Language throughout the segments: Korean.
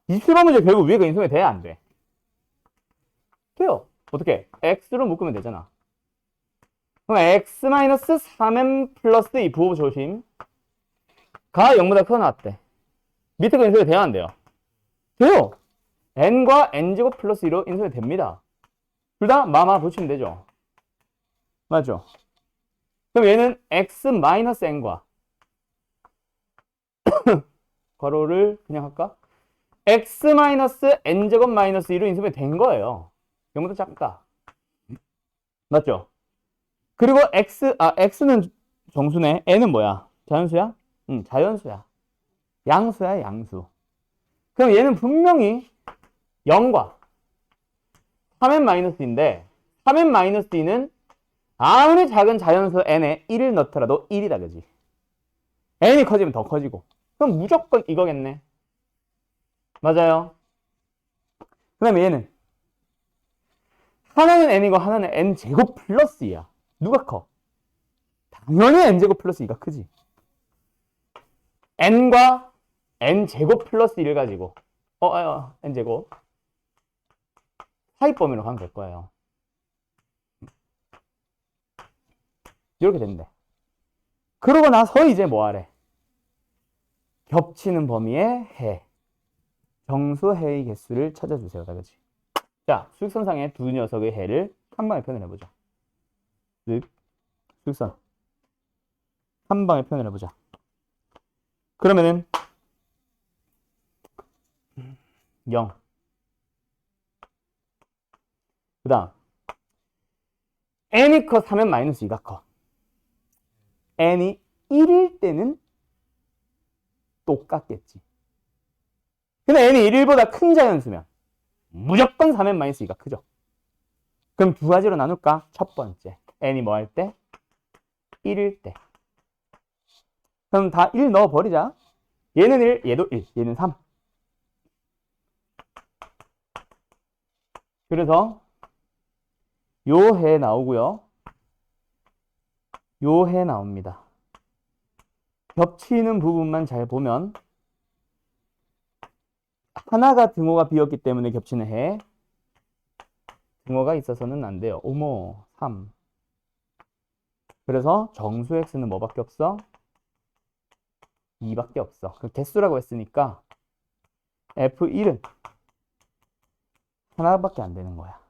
(27번) 문제 결국 위에가 인수분해 돼야 안 돼? 돼요. 어떻게? x로 묶으면 되잖아. 그럼 x-3m 플러스 2 부호 조심. 가 0보다 크거 나왔대. 밑에 거 인수분해 돼야 안 돼요? 돼요. n과 n제곱 플러스 2로 인수분해 됩니다. 둘 다 마마 붙이면 되죠. 맞죠? 그럼 얘는 x-n과 괄호를 그냥 할까? x-n제곱 마이너스 2로 인수분해 된 거예요. 0보다 작다. 맞죠? 그리고 x는 정수네. n은 뭐야? 자연수야? 응, 자연수야. 양수야, 양수. 그럼 얘는 분명히 0과 3n-2인데 3n-2는 아무리 작은 자연수 n에 1을 넣더라도 1이다, 그지? n이 커지면 더 커지고. 그럼 무조건 이거겠네. 맞아요. 그 다음에 얘는 하나는 n이고 하나는 n제곱 플러스 2야. 누가 커? 당연히 n제곱 플러스 2가 크지. n과 n제곱 플러스 1을 가지고 n제곱 사입범위로 가면 될 거예요. 이렇게 된대. 그러고 나서 이제 뭐 하래? 겹치는 범위의 해. 정수해의 개수를 찾아주세요. 다 그치? 자, 수직선상의 두 녀석의 해를 한 방에 표현해보자. 즉, 수직선. 한 방에 표현해보자. 그러면은 0. 그 다음 n이 커 3면 마이너스 2가 커. n이 1일 때는 똑같겠지. 근데 n이 1보다 큰 자연수면 무조건 3n 마이너스 2가 크죠. 그럼 두 가지로 나눌까? 첫 번째, n이 뭐 할 때? 1일 때. 그럼 다 1 넣어버리자. 얘는 1, 얘도 1, 얘는 3. 그래서 요 해 나오고요. 요 해 나옵니다. 겹치는 부분만 잘 보면 하나가 등호가 비었기 때문에 겹치는 해. 등호가 있어서는 안 돼요. 오모 3. 그래서 정수 x는 뭐밖에 없어? 2밖에 없어. 그 개수라고 했으니까 F1은 하나밖에 안 되는 거야.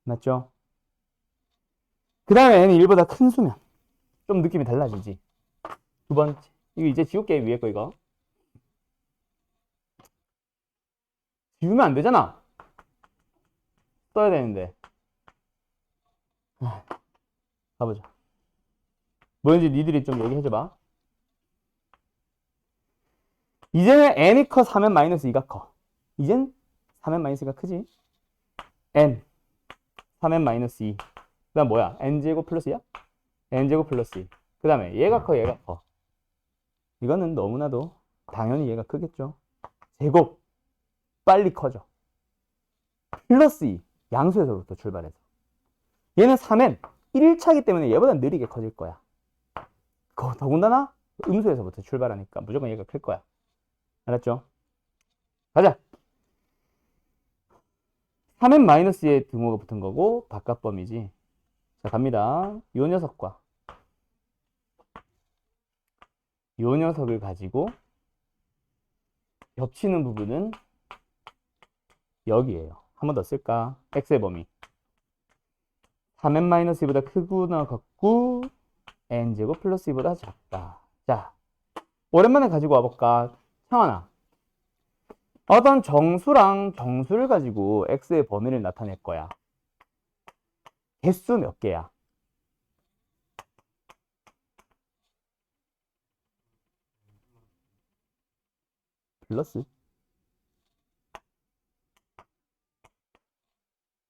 맞죠? 그 다음에 n이 1보다 큰 수면 좀 느낌이 달라지지. 두 번째, 이거 이제 지울게. 위에 거 이거 지우면 안 되잖아. 써야 되는데. 가보자. 뭐인지 니들이 좀 얘기해줘봐. 이제는 n이 커 3면 마이너스 2가 커. 이젠 3면 마이너스 2가 크지. n 3n 마이너스 2. 그 다음 뭐야? n제곱 플러스 2야? n제곱 플러스 2. 그 다음에 얘가 커, 얘가 커. 이거는 너무나도 당연히 얘가 크겠죠. 제곱 빨리 커져. 플러스 2 양수에서부터 출발해서. 얘는 3n 1차이기 때문에 얘보다 느리게 커질 거야. 더군다나 음수에서부터 출발하니까 무조건 얘가 클 거야. 알았죠? 가자. 3n 마이너스의 등호가 붙은 거고 바깥범위지. 자, 갑니다. 요 녀석과 요 녀석을 가지고 겹치는 부분은 여기에요. 한 번 더 쓸까? x의 범위 3n-2보다 크구나 같고 n제곱 플러스 2보다 작다. 자, 오랜만에 가지고 와볼까? 창환아, 어떤 정수랑 정수를 가지고 x의 범위를 나타낼 거야. 개수 몇 개야? 플러스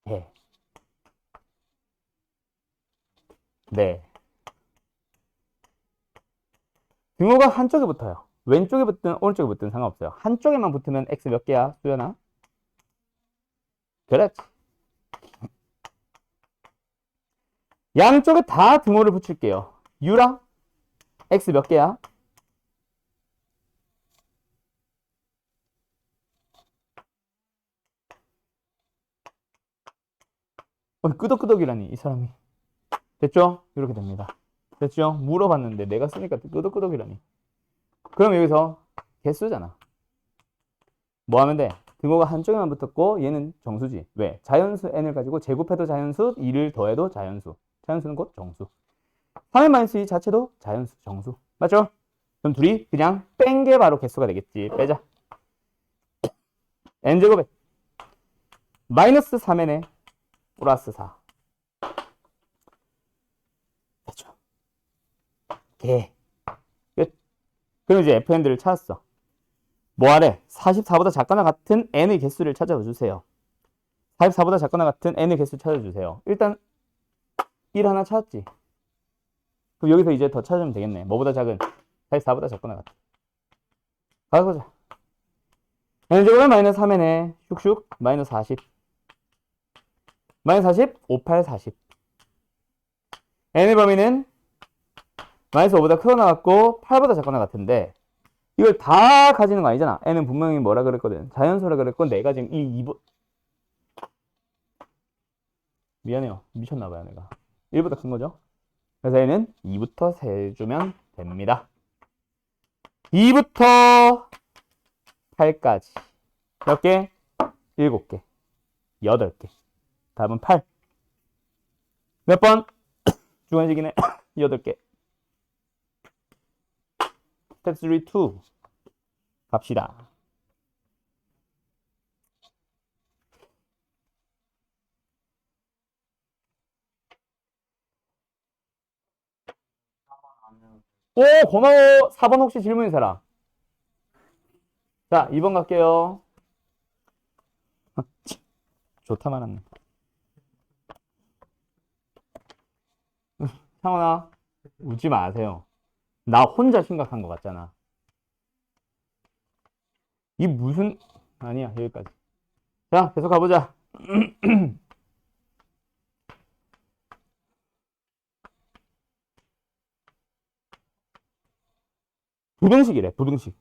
개. 네. 등호가 한쪽에 붙어요. 왼쪽에 붙든 오른쪽에 붙든 상관없어요. 한쪽에만 붙으면 x 몇 개야, 수연아? 그렇지. 양쪽에 다 등호를 붙일게요. 유라, x 몇 개야? 끄덕끄덕이라니, 이 사람이. 됐죠? 이렇게 됩니다. 됐죠? 물어봤는데 내가 쓰니까 끄덕끄덕이라니. 그럼 여기서 개수잖아. 뭐 하면 돼? 등호가 한쪽에만 붙었고 얘는 정수지. 왜? 자연수 n을 가지고 제곱해도 자연수, 2를 더해도 자연수. 자연수는 곧 정수. 3n-2 자체도 자연수, 정수. 맞죠? 그럼 둘이 그냥 뺀 게 바로 개수가 되겠지. 빼자. n제곱에 마이너스 3n에 플러스 4. 됐죠? 개. 끝. 그럼 이제 fn들을 찾았어. 뭐 하래? 44보다 작거나 같은 n의 개수를 찾아주세요. 44보다 작거나 같은 n의 개수 찾아주세요. 일단 1 하나 찾았지. 그럼 여기서 이제 더 찾으면 되겠네. 뭐보다 작은? 44보다 작거나 같은. 가보자. n제곱은 마이너스 3n에 슉슉 마이너스 40. 마이너스 40, 5, 8, 40. n의 범위는 마이너스 5보다 크거나 같고 8보다 작거나 같은데 이걸 다 가지는 거 아니잖아. n은 분명히 뭐라 그랬거든? 자연수라 그랬고 내가 지금 이 2보 미안해요. 미쳤나봐요 내가. 1보다 큰 거죠. 그래서 n은 2부터 세주면 됩니다. 2부터 8까지 몇 개? 7개 8개. 답은 8. 몇 번? 주관식이네. 8개. 스텝 3, 2 갑시다. 오, 고마워. 4번 혹시 질문 있는 사람? 자, 2번 갈게요. 좋다 말았네. 상원아, 웃지 마세요. 나 혼자 심각한 것 같잖아. 이 무슨, 아니야, 여기까지. 자, 계속 가보자. 부등식이래, 부등식.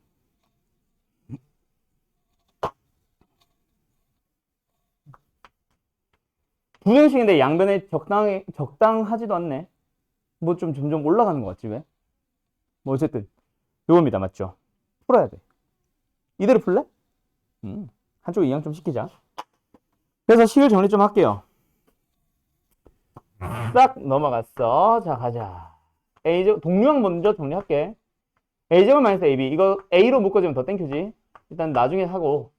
부등식인데 양변에 적당하지도 않네. 뭐 좀 점점 올라가는 것 같지, 왜? 뭐 어쨌든, 요겁니다, 맞죠? 풀어야 돼. 이대로 풀래? 한쪽에 이양 좀 시키자. 그래서 식을 정리 좀 할게요. 싹 넘어갔어. 자, 가자. A제곱, 동류항 먼저 정리할게. A제곱 마이너스 AB. 이거 A로 묶어주면 더 땡큐지. 일단 나중에 하고.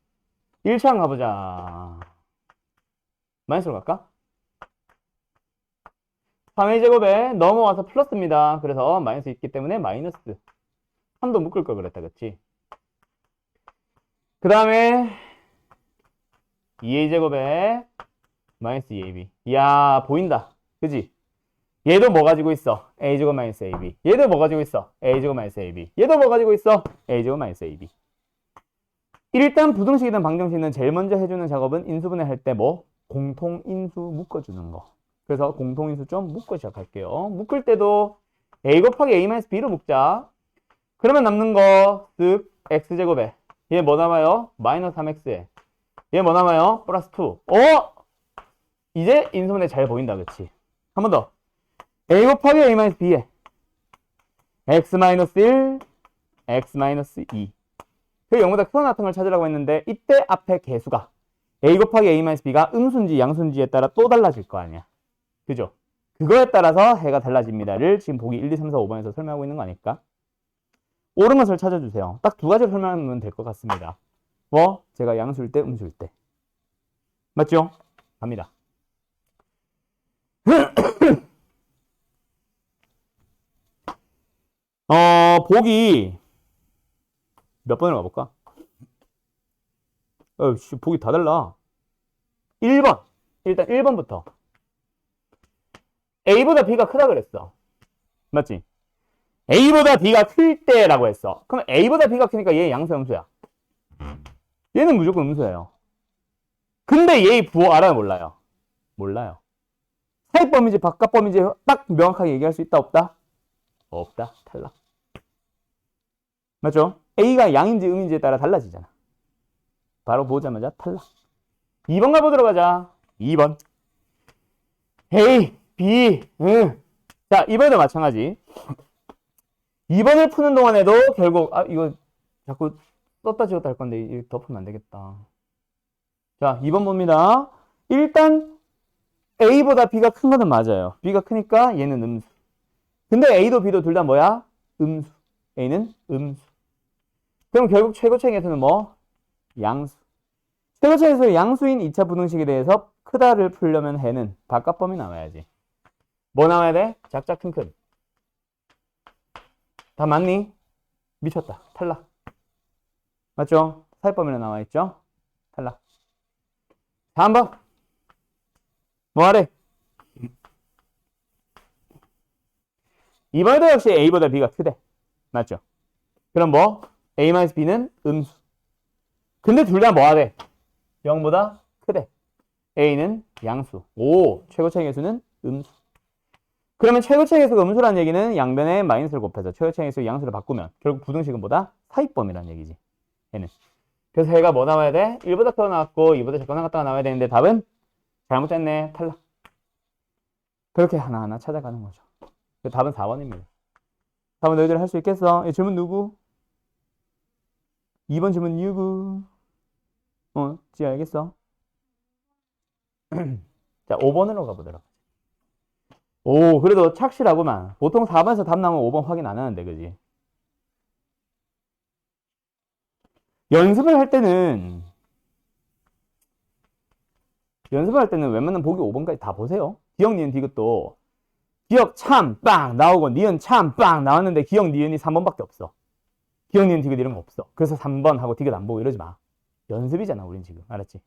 1차항 가보자. 마이너스로 갈까? 3A제곱에 넘어와서 플러스입니다. 그래서 마이너스 있기 때문에 마이너스. 3도 묶을 걸 그랬다, 그치? 그 다음에 2A제곱에 마이너스 2AB. 이야, 보인다. 그지? 얘도 뭐 가지고 있어? A제곱 마이너스 AB. 얘도 뭐 가지고 있어? A제곱 마이너스 AB. 얘도 뭐 가지고 있어? A제곱 마이너스 AB. 일단 부등식이든 방정식이든 제일 먼저 해주는 작업은 인수분해 할 때 뭐? 공통인수 묶어주는 거. 그래서 공통인수 좀 묶어 시작할게요. 묶을 때도 A 곱하기 A 마이너스 B로 묶자. 그러면 남는 거 쓱 X제곱에 얘 뭐 남아요? 마이너스 3X에 얘 뭐 남아요? 플러스 2. 이제 인수분해 잘 보인다, 그치? 한 번 더. A 곱하기 A 마이너스 B에 X 마이너스 1, X 마이너스 2. 그 0보다 크거나 같은 걸 찾으라고 했는데 이때 앞에 개수가 A 곱하기 A 마이너스 B가 음수인지 양수인지에 따라 또 달라질 거 아니야. 그죠? 그거에 따라서 해가 달라집니다를 지금 보기 1, 2, 3, 4, 5번에서 설명하고 있는 거 아닐까? 옳은 것을 찾아주세요. 딱 두 가지를 설명하면 될 것 같습니다. 뭐? 제가 양수일 때, 음수일 때. 맞죠? 갑니다. 보기 몇 번으로 가볼까? 보기 다 달라. 1번. 일단 1번부터. A보다 B가 크다 그랬어. 맞지? A보다 B가 클 때라고 했어. 그럼 A보다 B가 크니까 얘 양수 음수야. 얘는 무조건 음수예요. 근데 얘의 부호 알아요, 몰라요? 몰라요. 사입범위인지 바깥범위인지 딱 명확하게 얘기할 수 있다, 없다? 없다. 탈락. 맞죠? A가 양인지 음인지에 따라 달라지잖아. 바로 보자마자 탈락. 2번 가보도록 하자. 2번. A, B, 자, 이번에도 마찬가지. 2번을 푸는 동안에도 결국, 이거 자꾸 썼다 지웠다 할 건데, 이거 덮으면 안 되겠다. 자, 2번 봅니다. 일단, A보다 B가 큰 거는 맞아요. B가 크니까 얘는 음수. 근데 A도 B도 둘 다 뭐야? 음수. A는 음수. 그럼 결국 최고차항에서는 뭐? 양수. 최고차항에서 양수인 2차 부등식에 대해서 크다를 풀려면 해는 바깥범위 나와야지. 뭐 나와야 돼? 작작 큰큰. 다 맞니? 미쳤다. 탈락. 맞죠? 사입범위로 나와있죠? 탈락. 다음 번. 뭐 하래? 이번에도 역시 A보다 B가 크대. 맞죠? 그럼 뭐? A-B는 음수. 근데 둘 다 뭐 하래? 0보다 크대. A는 양수. 오, 최고차항의 수는 음수. 그러면 최고차항의 수가 음수라는 얘기는 양변에 마이너스를 곱해서 최고차항의 수 양수를 바꾸면 결국 부등식은 뭐다? 사입범위라는 얘기지. 얘는. 그래서 얘가 뭐 나와야 돼? 1보다 크다 나왔고 2보다 작거나 같다가 나와야 되는데 답은 잘못됐네. 탈락. 그렇게 하나하나 찾아가는 거죠. 답은 4번입니다. 4번 너희들 할 수 있겠어? 이 질문 누구? 2번 질문 누구? 지 알겠어? 자, 5번으로 가보도록. 오, 그래도 착실하구만. 보통 4번에서 답 나오면 5번 확인 안 하는데, 그지? 연습을 할 때는 웬만하면 보기 5번까지 다 보세요. 기억, 니은, 디귿도 기억 참, 빵 나오고 니은 참, 빵 나왔는데 기억, 니은이 3번밖에 없어. 기억, 니은, 디귿 이런 거 없어. 그래서 3번 하고 디귿 안 보고 이러지 마. 연습이잖아, 우린 지금. 알았지?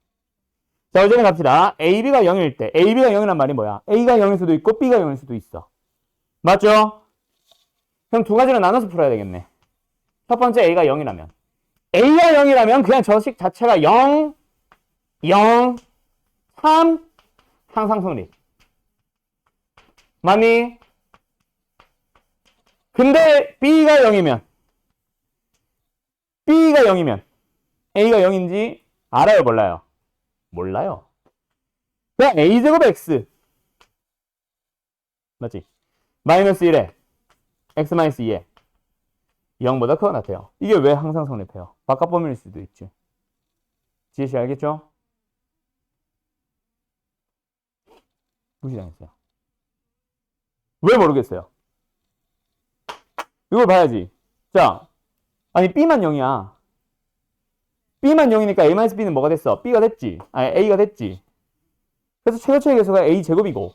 자, 어제는 갑시다. AB가 0일 때. AB가 0이란 말이 뭐야? A가 0일 수도 있고 B가 0일 수도 있어. 맞죠? 그럼 두 가지로 나눠서 풀어야 되겠네. 첫 번째 A가 0이라면. A가 0이라면 그냥 저 식 자체가 0, 0, 3, 항상 성립. 맞니? 근데 B가 0이면 A가 0인지 알아요, 몰라요? 몰라요. 그냥 A제곱 X 맞지? 마이너스 1에 X 마이너스 2에 0보다 크거나 같아요. 이게 왜 항상 성립해요? 바깥범위일 수도 있지. 지혜씨 알겠죠? 무시당했어요. 왜 모르겠어요? 이걸 봐야지. 자, 아니 B만 0이야. B만 0이니까 A-B는 뭐가 됐어? B가 됐지. 아니 A가 됐지. 그래서 최고차의 개수가 A제곱이고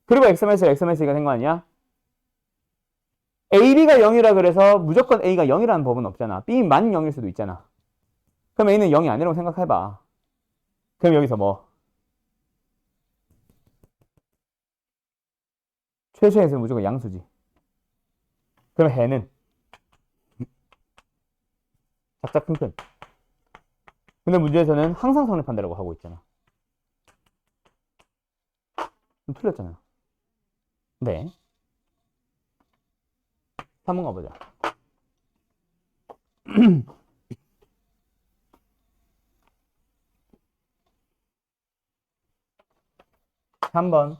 그리고 X-2가 된 거 아니야? AB가 0이라 그래서 무조건 A가 0이라는 법은 없잖아. B만 0일 수도 있잖아. 그럼 A는 0이 아니라고 생각해봐. 그럼 여기서 뭐? 최초에서 무조건 양수지. 그럼 해는 작작 큰큰. 근데 문제에서는 항상 성립한다라고 하고 있잖아. 틀렸잖아. 네. 3번 가보자. 3번.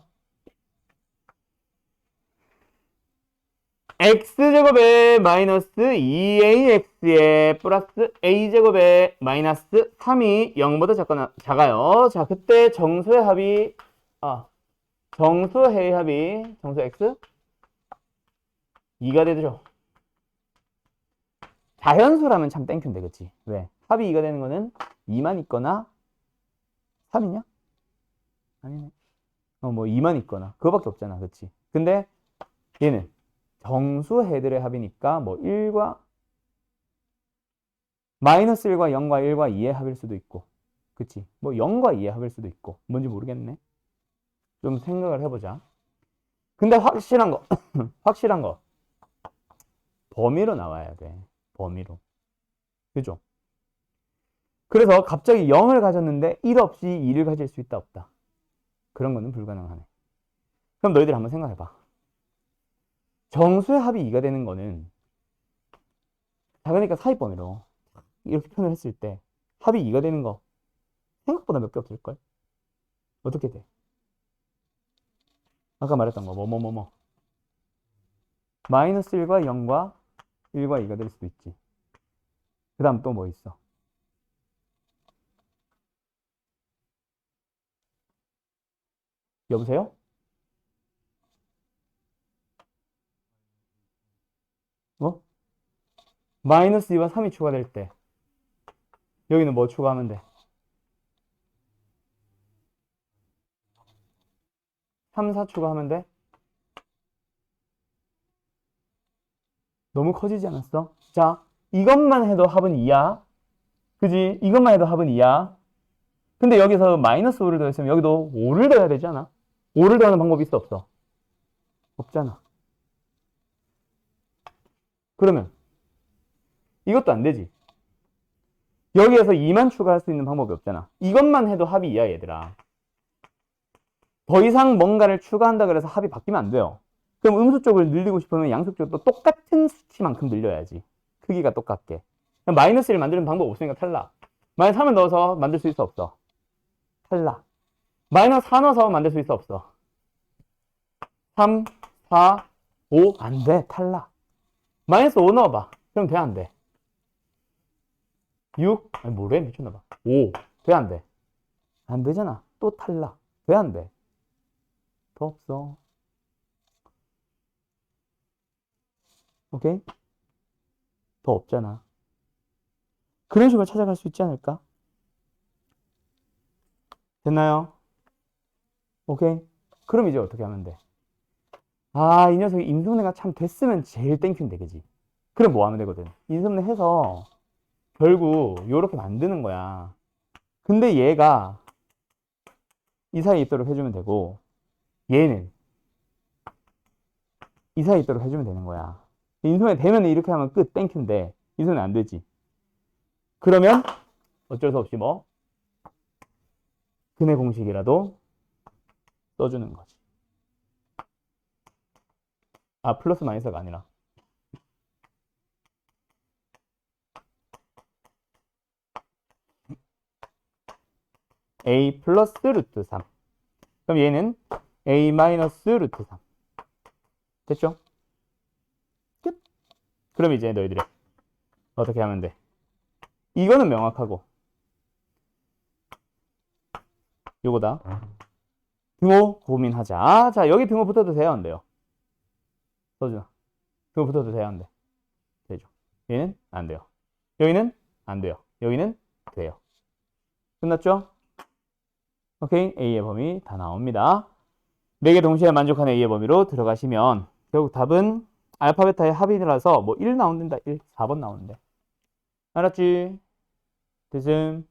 x제곱에 마이너스 2ax에 플러스 a제곱에 마이너스 3이 0보다 작아요. 자, 그때 정수의 합이 정수해의 합이 정수 x 2가 되죠. 자연수라면 참 땡큐인데, 그치? 왜? 합이 2가 되는 거는 2만 있거나 3이냐? 아니네. 뭐 2만 있거나 그거밖에 없잖아, 그치? 근데 얘는 정수해들의 합이니까 뭐 1과 마이너스 1과 0과 1과 2의 합일 수도 있고, 그치? 뭐 0과 2의 합일 수도 있고, 뭔지 모르겠네. 좀 생각을 해보자. 근데 확실한 거 범위로 나와야 돼. 범위로. 그죠? 그래서 갑자기 0을 가졌는데 1 없이 2를 가질 수 있다 없다. 그런 거는 불가능하네. 그럼 너희들 한번 생각해봐. 정수의 합이 2가 되는 거는 작으니까 사이 범위로 이렇게 표현을 했을 때 합이 2가 되는 거 생각보다 몇 개 없을걸? 어떻게 돼? 아까 말했던 거 마이너스 1과 0과 1과 2가 될 수도 있지. 그 다음 또 뭐 있어? 여보세요? 뭐? 마이너스 2와 3이 추가될 때 여기는 뭐 추가하면 돼? 3, 4 추가하면 돼? 너무 커지지 않았어? 자, 이것만 해도 합은 2야. 그지? 이것만 해도 합은 2야. 근데 여기서 마이너스 5를 더했으면 여기도 5를 더해야 되지 않아? 5를 더하는 방법이 있어 없어? 없잖아. 그러면 이것도 안 되지. 여기에서 2만 추가할 수 있는 방법이 없잖아. 이것만 해도 합이 2야 얘들아. 더 이상 뭔가를 추가한다 그래서 합이 바뀌면 안 돼요. 그럼 음수 쪽을 늘리고 싶으면 양수 쪽도 똑같은 수치만큼 늘려야지. 크기가 똑같게. 마이너스 1 만드는 방법 없으니까 탈락. 마이너스 3을 넣어서 만들 수 있어 없어? 탈락. 마이너스 4 넣어서 만들 수 있어 없어? 3, 4, 5, 안 돼. 탈락. 마이너스 5 넣어봐. 그럼 돼, 안 돼? 6, 아니, 뭐래? 미쳤나봐. 5, 돼, 안 돼? 안 되잖아. 또 탈락. 돼, 안 돼? 더 없어. 오케이? 더 없잖아. 그런 식으로 찾아갈 수 있지 않을까? 됐나요? 오케이? 그럼 이제 어떻게 하면 돼? 아, 이 녀석이 인수분해가 참 됐으면 제일 땡큐인데, 그지? 그럼 뭐 하면 되거든? 인수분해 해서 결국 요렇게 만드는 거야. 근데 얘가 이 사이에 있도록 해주면 되고 얘는 이 사이에 있도록 해주면 되는 거야. 인수분해 되면 이렇게 하면 끝, 땡큐인데 인수분해 안 되지. 그러면 어쩔 수 없이 뭐 근해 공식이라도 써주는 거지. 아, 플러스 마이너스가 아니라 a 플러스 루트 3. 그럼 얘는 a 마이너스 루트 3. 됐죠? 끝. 그럼 이제 너희들이 어떻게 하면 돼? 이거는 명확하고 요거다. 등호 고민하자. 자, 여기 등호 붙어도 돼요, 안 돼요? 써주나? 등호 붙어도 돼요, 안 돼? 되죠. 얘는 안 돼요. 여기는 안 돼요. 여기는 돼요. 끝났죠? 오케이. A의 범위 다 나옵니다. 4개 동시에 만족하는 A의 범위로 들어가시면 결국 답은 알파 베타의 합이라서 뭐 1 나온다. 1, 4번 나오는데. 알았지? 됐음.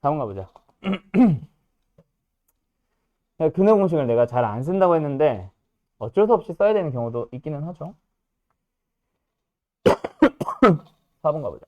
4번 가보자. 근해 공식을 내가 잘 안 쓴다고 했는데 어쩔 수 없이 써야 되는 경우도 있기는 하죠. 4번 가보자.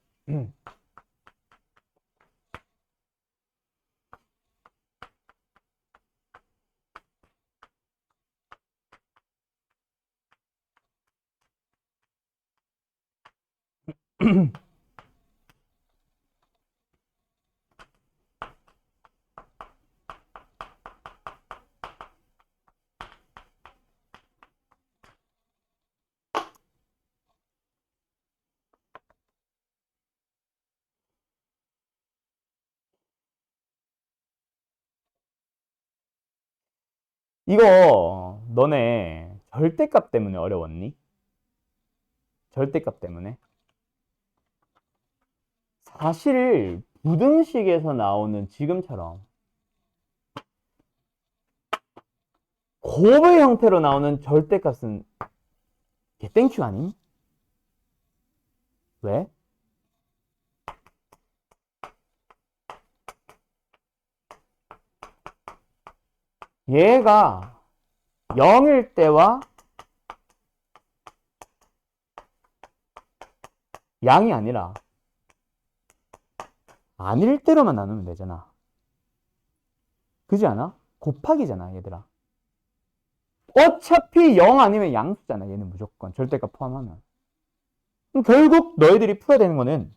이거 너네 절대값 때문에 어려웠니? 절대값 때문에? 사실 부등식에서 나오는 지금처럼 곱의 형태로 나오는 절대값은 개땡큐 아님? 왜? 얘가 0일 때와 양이 아니라 아닐 대로만 나누면 되잖아. 그지 않아? 곱하기잖아, 얘들아. 어차피 0 아니면 양수잖아, 얘는 무조건. 절대값 포함하면. 그럼 결국 너희들이 풀어야 되는 거는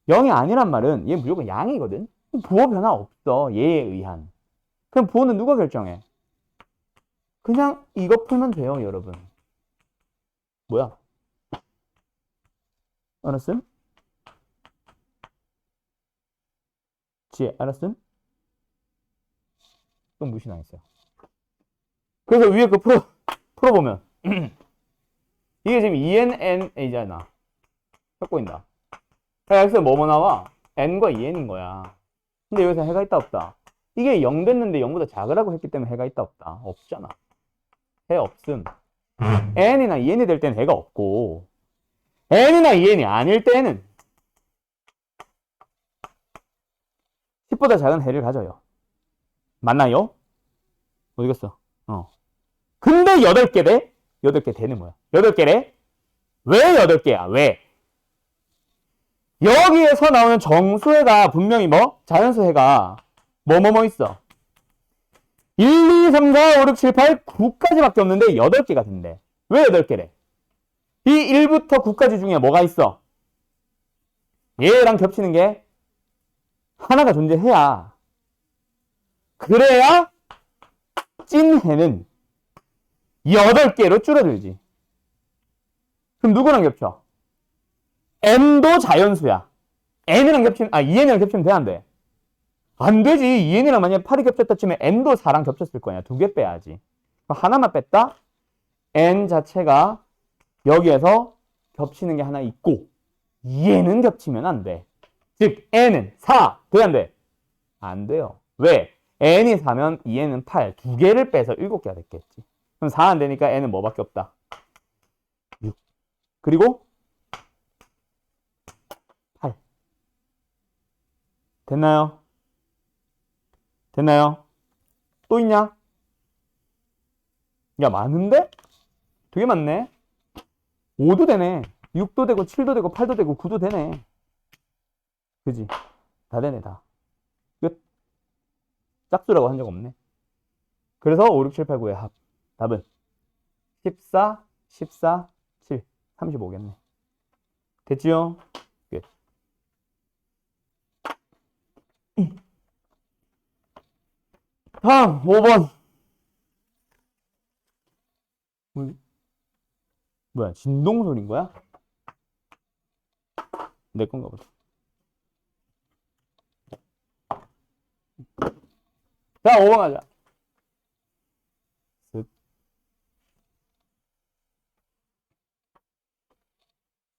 0이 아니란 말은 얘 무조건 양이거든. 부호 변화 없어, 얘에 의한. 그럼 부호는 누가 결정해? 그냥 이거 풀면 돼요, 여러분. 뭐야? 알았음? 지혜, 알았음? 또 무시당했어요. 그래서 위에 거 풀어보면 이게 지금 ENNA잖아. 섞고 있다. 여기서 뭐 나와? N과 EN인 거야. 근데 여기서 해가 있다 없다? 이게 0 됐는데 0보다 작으라고 했기 때문에 해가 있다 없다? 없잖아. 해 없음. N이나 EN이 될 때는 해가 없고 N이나 EN이 아닐 때는 10보다 작은 해를 가져요. 맞나요? 어디 갔어? 근데 8개 돼? 8개 되는 거야. 8개래? 왜 8개야? 왜? 여기에서 나오는 정수해가 분명히 뭐? 자연수해가 뭐뭐뭐 있어. 1, 2, 3, 4, 5, 6, 7, 8, 9까지밖에 없는데 8개가 된대. 왜 8개래? 이 1부터 9까지 중에 뭐가 있어? 얘랑 겹치는 게 하나가 존재해야. 그래야 찐해는 8개로 줄어들지. 그럼 누구랑 겹쳐? N도 자연수야. N이랑 겹치면, EN이랑 겹치면 돼, 안 돼? 안 되지. EN이랑 만약에 8이 겹쳤다 치면 N도 4랑 겹쳤을 거냐. 2개 빼야지. 하나만 뺐다? N 자체가 여기에서 겹치는 게 하나 있고, EN은 겹치면 안 돼. 즉, N은 4. 돼, 안 돼? 안 돼요. 왜? N이 4면 EN은 8. 2개를 빼서 7개가 됐겠지. 그럼 4 안 되니까 N은 뭐밖에 없다? 6. 그리고 8. 됐나요? 됐나요? 또 있냐? 야, 많은데? 되게 많네. 5도 되네. 6도 되고 7도 되고 8도 되고 9도 되네. 그지? 다 되네, 다. 끝. 짝수라고 한 적 없네. 그래서 5, 6, 7, 8, 9의 합. 답은 14, 14, 7, 35겠네. 됐지요? 끝. 다음 5번. 뭐야, 진동 소리인 거야? 내 건가 보다. 자, 5번 가자.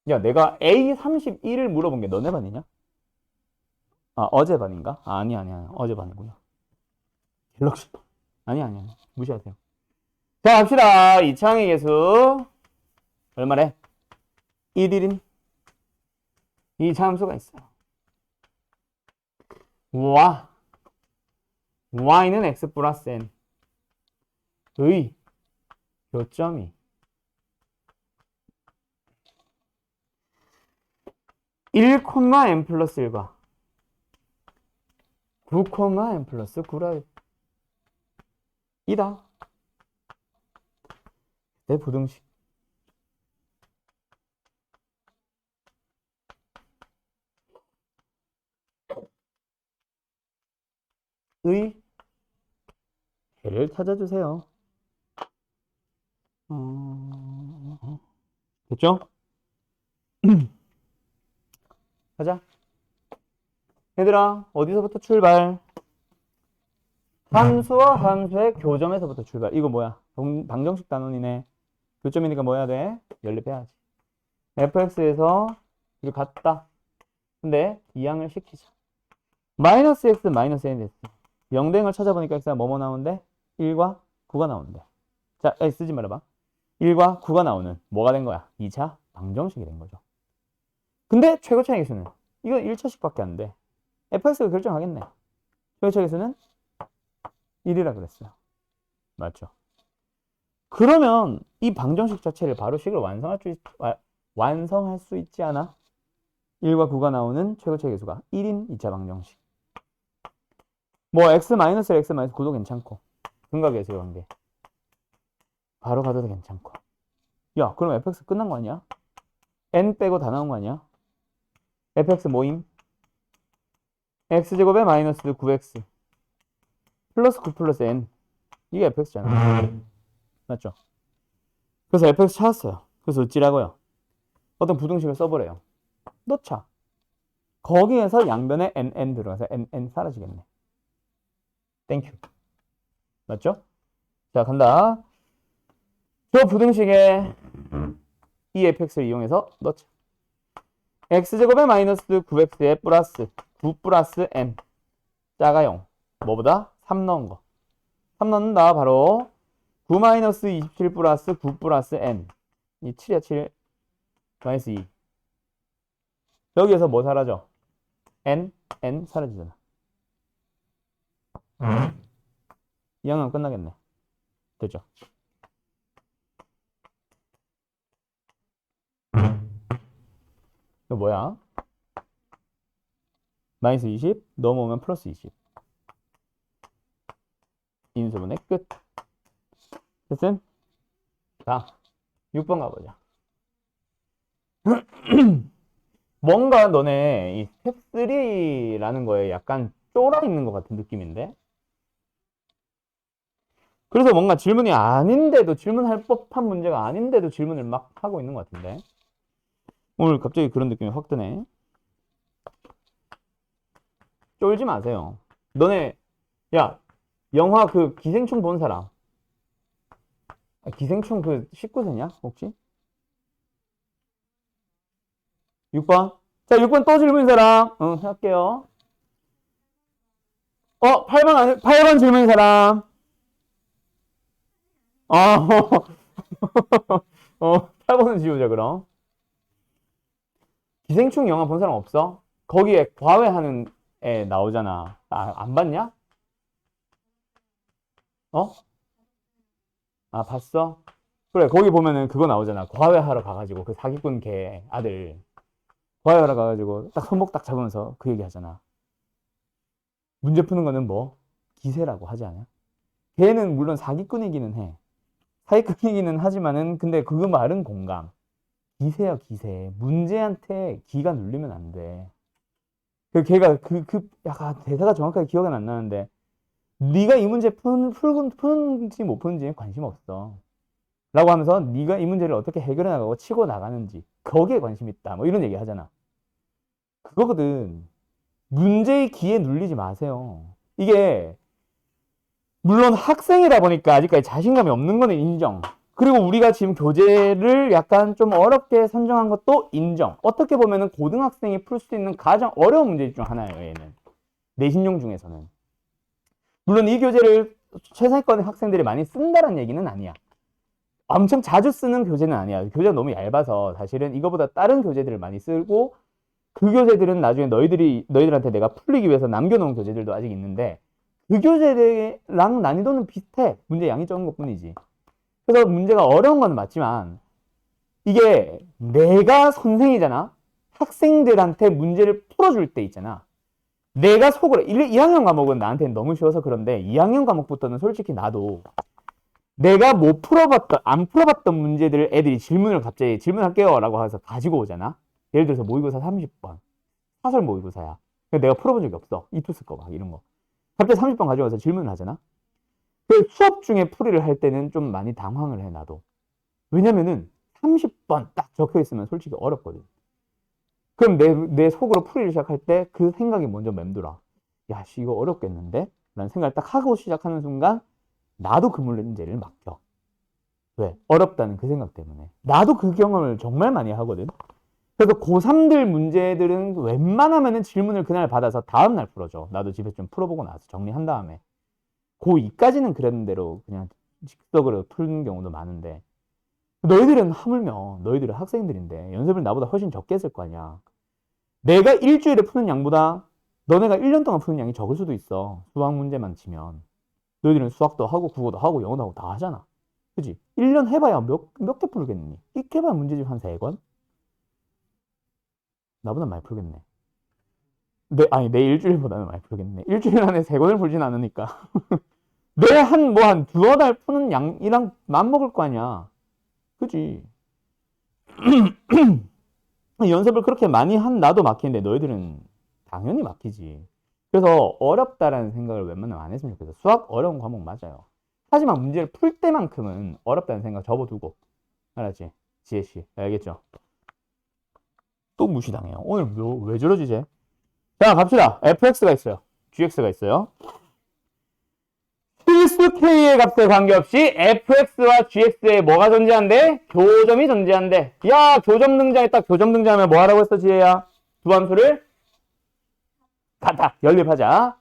야, 내가 A31을 물어본 게 너네 반이냐? 어제 반인가? 아니야. 어제 반이구나. 갤럭시. 아니야. 무시하세요. 자, 갑시다. 이창의 계수. 얼마래? 1일인 이 참수가 있어요. y는 x 플러스 n의 교점이 1, n 플러스 1과 9, n 플러스 9라 이다. 내 부등식. 의 해를 찾아주세요. 됐죠? 가자. 얘들아, 어디서부터 출발? 함수와 함수의 교점에서부터 출발. 이거 뭐야? 방정식 단원이네. 교점이니까 뭐 해야 돼? 연립해야지. fx에서 이거 같다. 근데 이항을 시키자. 마이너스 x 마이너스 n 됐어. 0댕을 찾아보니까 x가 뭐뭐 나오는데? 1과 9가 나오는데. 자, 쓰지 말아봐. 1과 9가 나오는 뭐가 된 거야? 2차 방정식이 된 거죠. 근데 최고차의 개수는 이건 1차식밖에 안 돼. fx가 결정하겠네. 최고차의 개수는 1이라 그랬어요. 맞죠? 그러면 이 방정식 자체를 바로 식으로 완성할 수 있지 않아? 1과 9가 나오는 최고차의 계수가 1인 2차 방정식. 뭐 x 마이너스 x 마이너스 9도 괜찮고 근각계수의 관계 바로 가도 괜찮고. 야, 그럼 fx 끝난 거 아니야? n 빼고 다 나온 거 아니야? fx 모임 x제곱에 마이너스 9x 플러스 9 플러스 n 이게 fx잖아. 맞죠? 그래서 fx 찾았어요. 그래서 어찌라고요? 어떤 부등식을 써보래요. 넣자. 거기에서 양변에 n 들어가서 n 사라지겠네. 땡큐. 맞죠? 자, 간다. 저 부등식에 이 fx를 이용해서 넣자. x제곱에 마이너스 9x에 플러스 9 플러스 n 작아 0. 뭐보다? 3 넣은 거. 3 넣는다. 바로 9 마이너스 27 플러스 9 플러스 n. 이 7이야 7 마이너스 2. 여기에서 뭐 사라져? n 사라지잖아. 이 양은 끝나겠네. 됐죠? 이거 뭐야? 마이너스 20 넘어오면 플러스 20. 인수분해 끝. 됐음? 자, 6번 가보자. 뭔가 너네 이 스텝 3라는 거에 약간 쫄아 있는 것 같은 느낌인데? 그래서 뭔가 질문이 아닌데도, 질문할 법한 문제가 아닌데도 질문을 막 하고 있는 것 같은데? 오늘 갑자기 그런 느낌이 확 드네. 쫄지 마세요. 너네, 야, 영화 그 기생충 본 사람. 기생충 그 19세냐? 혹시? 6번? 자, 6번 또 질문 사람. 응, 할게요. 8번 질문 사람. 어, 8번은 지우자, 그럼. 기생충 영화 본 사람 없어? 거기에 과외하는 애 나오잖아. 안 봤냐? 어? 아, 봤어? 그래, 거기 보면은 그거 나오잖아. 과외하러 가가지고, 그 사기꾼 걔 아들. 과외하러 가가지고, 딱 손목 딱 잡으면서 그 얘기 하잖아. 문제 푸는 거는 뭐? 기세라고 하지 않아? 걔는 물론 사기꾼이기는 해. 사기꾼이기는 하지만은, 근데 그 말은 공감. 기세야, 기세. 문제한테 기가 눌리면 안 돼. 걔가 약간 대사가 정확하게 기억은 안 나는데, 네가 이 문제 푸는지 못 푸는지에 관심 없어. 라고 하면서 네가 이 문제를 어떻게 해결해 나가고 치고 나가는지 거기에 관심 있다. 뭐 이런 얘기 하잖아. 그거거든. 문제의 기에 눌리지 마세요. 이게 물론 학생이다 보니까 아직까지 자신감이 없는 거는 인정. 그리고 우리가 지금 교재를 약간 좀 어렵게 선정한 것도 인정. 어떻게 보면은 고등학생이 풀 수 있는 가장 어려운 문제 중 하나예요, 얘는. 내신용 중에서는. 물론 이 교재를 최상위권의 학생들이 많이 쓴다는 얘기는 아니야. 엄청 자주 쓰는 교재는 아니야. 교재가 너무 얇아서 사실은 이거보다 다른 교재들을 많이 쓰고 그 교재들은 나중에 너희들한테 내가 풀리기 위해서 남겨놓은 교재들도 아직 있는데 그 교재랑 난이도는 비슷해. 문제 양이 적은 것 뿐이지. 그래서 문제가 어려운 건 맞지만 이게 내가 선생이잖아. 학생들한테 문제를 풀어줄 때 있잖아. 내가 속으로 1학년 과목은 나한테는 너무 쉬워서 그런데 2학년 과목부터는 솔직히 나도 내가 안 풀어봤던 문제들을 애들이 질문을 갑자기 질문할게요 라고 해서 가지고 오잖아. 예를 들어서 모의고사 30번. 사설 모의고사야. 내가 풀어본 적이 없어. 이투스 거 막 이런 거. 갑자기 30번 가져와서 질문을 하잖아. 그 수업 중에 풀이를 할 때는 좀 많이 당황을 해, 나도. 왜냐면은 30번 딱 적혀 있으면 솔직히 어렵거든. 그럼 내 속으로 풀이를 시작할 때 그 생각이 먼저 맴돌아. 야, 씨, 이거 어렵겠는데? 라는 생각을 딱 하고 시작하는 순간 나도 그 문제를 맡겨. 왜? 어렵다는 그 생각 때문에. 나도 그 경험을 정말 많이 하거든. 그래서 고3들 문제들은 웬만하면은 질문을 그날 받아서 다음날 풀어줘. 나도 집에서 좀 풀어보고 나서 정리한 다음에. 고2까지는 그런 대로 그냥 즉석으로 푸는 경우도 많은데 너희들은 하물며 너희들은 학생들인데 연습을 나보다 훨씬 적게 했을 거 아니야. 내가 일주일에 푸는 양보다 너네가 1년 동안 푸는 양이 적을 수도 있어. 수학 문제만 치면. 너희들은 수학도 하고 국어도 하고 영어도 하고 다 하잖아. 그지? 1년 해봐야 몇 개 풀겠니? 익혀봐야 문제집 한 3권? 나보다 많이 풀겠네. 내 일주일보다는 많이 풀겠네. 일주일 안에 3권을 풀진 않으니까. 내 한 두어 달 푸는 양이랑 맞먹을 거 아니야. 그지? 연습을 그렇게 많이 한 나도 막히는데 너희들은 당연히 막히지. 그래서 어렵다라는 생각을 웬만하면 안 했으면 좋겠어. 수학 어려운 과목 맞아요. 하지만 문제를 풀 때만큼은 어렵다는 생각 접어두고. 알았지? 지혜씨. 알겠죠? 또 무시당해요. 오늘 왜 저러지, 쟤? 자, 갑시다. fx가 있어요. gx가 있어요. 필수 k의 값에 관계없이 fx와 gx에 뭐가 존재한대? 교점이 존재한대. 야, 교점 등장했다. 교점 등장하면 뭐 하라고 했어, 지혜야? 두 함수를 같아. 연립하자.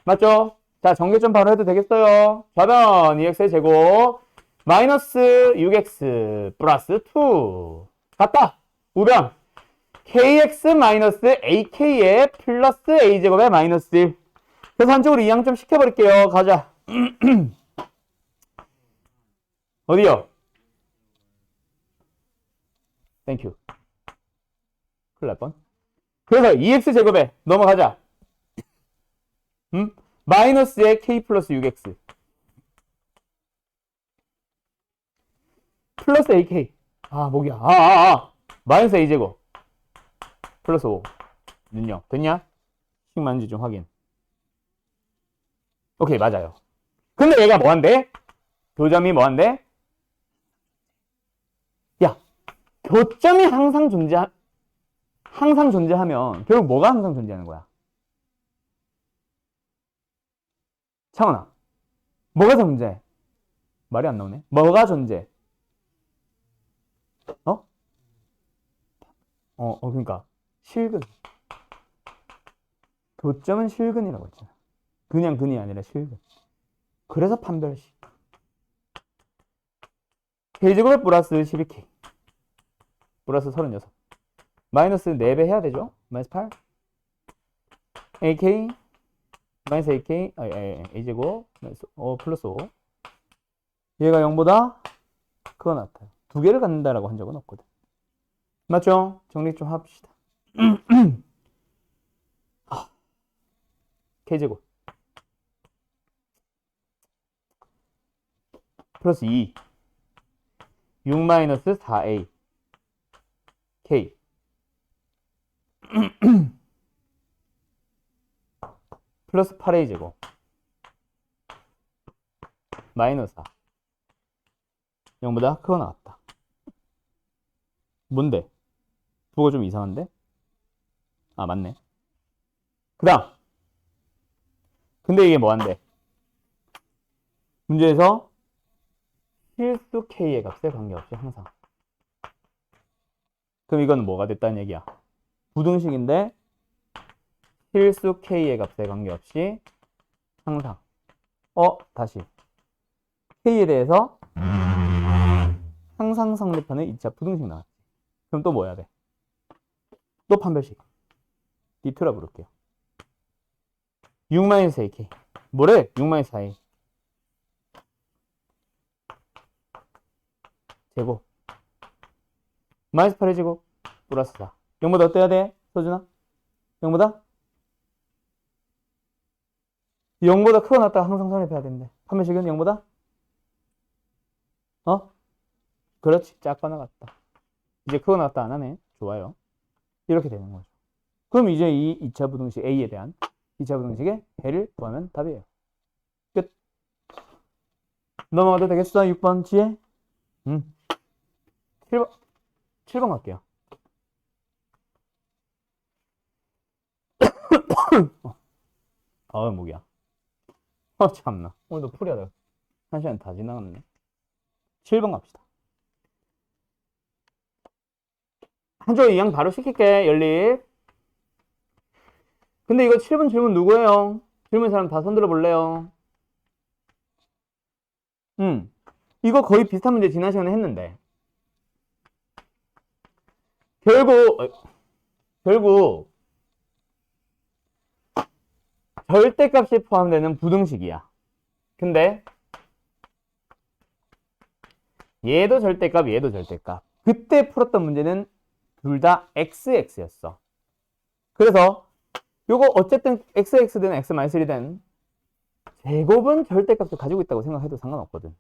맞죠? 자, 정계점 바로 해도 되겠어요. 좌변 2x의 제곱 마이너스 6x 플러스 2 같다. 우변 kx 마이너스 ak의 플러스 a제곱의 마이너스 1. 그래서 한쪽으로 이항 좀 시켜버릴게요. 가자. 어디요? 땡큐. 큰일 날 뻔. 그래서 2x제곱에 넘어가자. 마이너스의 k 플러스 6x 플러스 ak. 목이야. 마이너스 a제곱 플러스 5 는요. 됐냐? 식만지 좀 확인. 오케이, 맞아요. 근데 얘가 뭐한대? 교점이 뭐한대? 야, 교점이 항상 존재하면 결국 뭐가 항상 존재하는 거야? 창원아, 뭐가 존재해? 말이 안 나오네. 뭐가 존재? 그러니까 실근. 교점은 실근이라고 했잖아. 그냥 근이 아니라 실근. 그래서 판별식. k제곱에 플러스 12k 플러스 36 마이너스 4배 해야 되죠? 마이너스 8 ak 마이너스 ak a제곱 플러스 5 얘가 0보다 그거 같아요. 두 개를 갖는다라고 한 적은 없거든. 맞죠? 정리 좀 합시다. k제곱 플러스 2 6 마이너스 4a k 플러스 8a 제곱 마이너스 4 0보다 크거 나왔다. 뭔데? 부호가 좀 이상한데? 맞네. 그 다음 근데 이게 뭐한데? 문제에서 필수 k의 값에 관계없이 항상. 그럼 이건 뭐가 됐다는 얘기야? 부등식인데 필수 k의 값에 관계없이 항상. 다시 k에 대해서 항상 성립하는 2차 부등식 나왔지. 그럼 또 뭐 해야 돼? 또 판별식. 디트라 부를게요. 6-ak 뭐래? 6-4a 제곱 마이너스 8의 제곱 플러스 4 0보다 어때야 돼? 서준아? 0보다? 0보다 크고 낮다가 항상 성립해야 된대. 판별식은 0보다? 그렇지. 작거나 같다. 이제 크고 낮다 안 하네. 좋아요. 이렇게 되는 거죠. 그럼 이제 이 2차 부등식 A에 대한 2차 부등식의 해를 구하면 답이에요. 끝. 넘어가도 되겠어? 6번 지혜? 7번 갈게요. 목이야. 참나. 오늘도 풀이하다. 1시간 다 지나갔네. 7번 갑시다. 한쪽 이양 바로 시킬게. 연립. 근데 이거 7번 질문 누구예요? 질문 사람 다 손들어 볼래요? 이거 거의 비슷한 문제 지난 시간에 했는데 결국 절대값이 포함되는 부등식이야. 근데 얘도 절대값, 얘도 절대값. 그때 풀었던 문제는 둘 다 xx였어. 그래서 요거 어쨌든 xx든 x-1이 제곱은 절대값을 가지고 있다고 생각해도 상관없거든.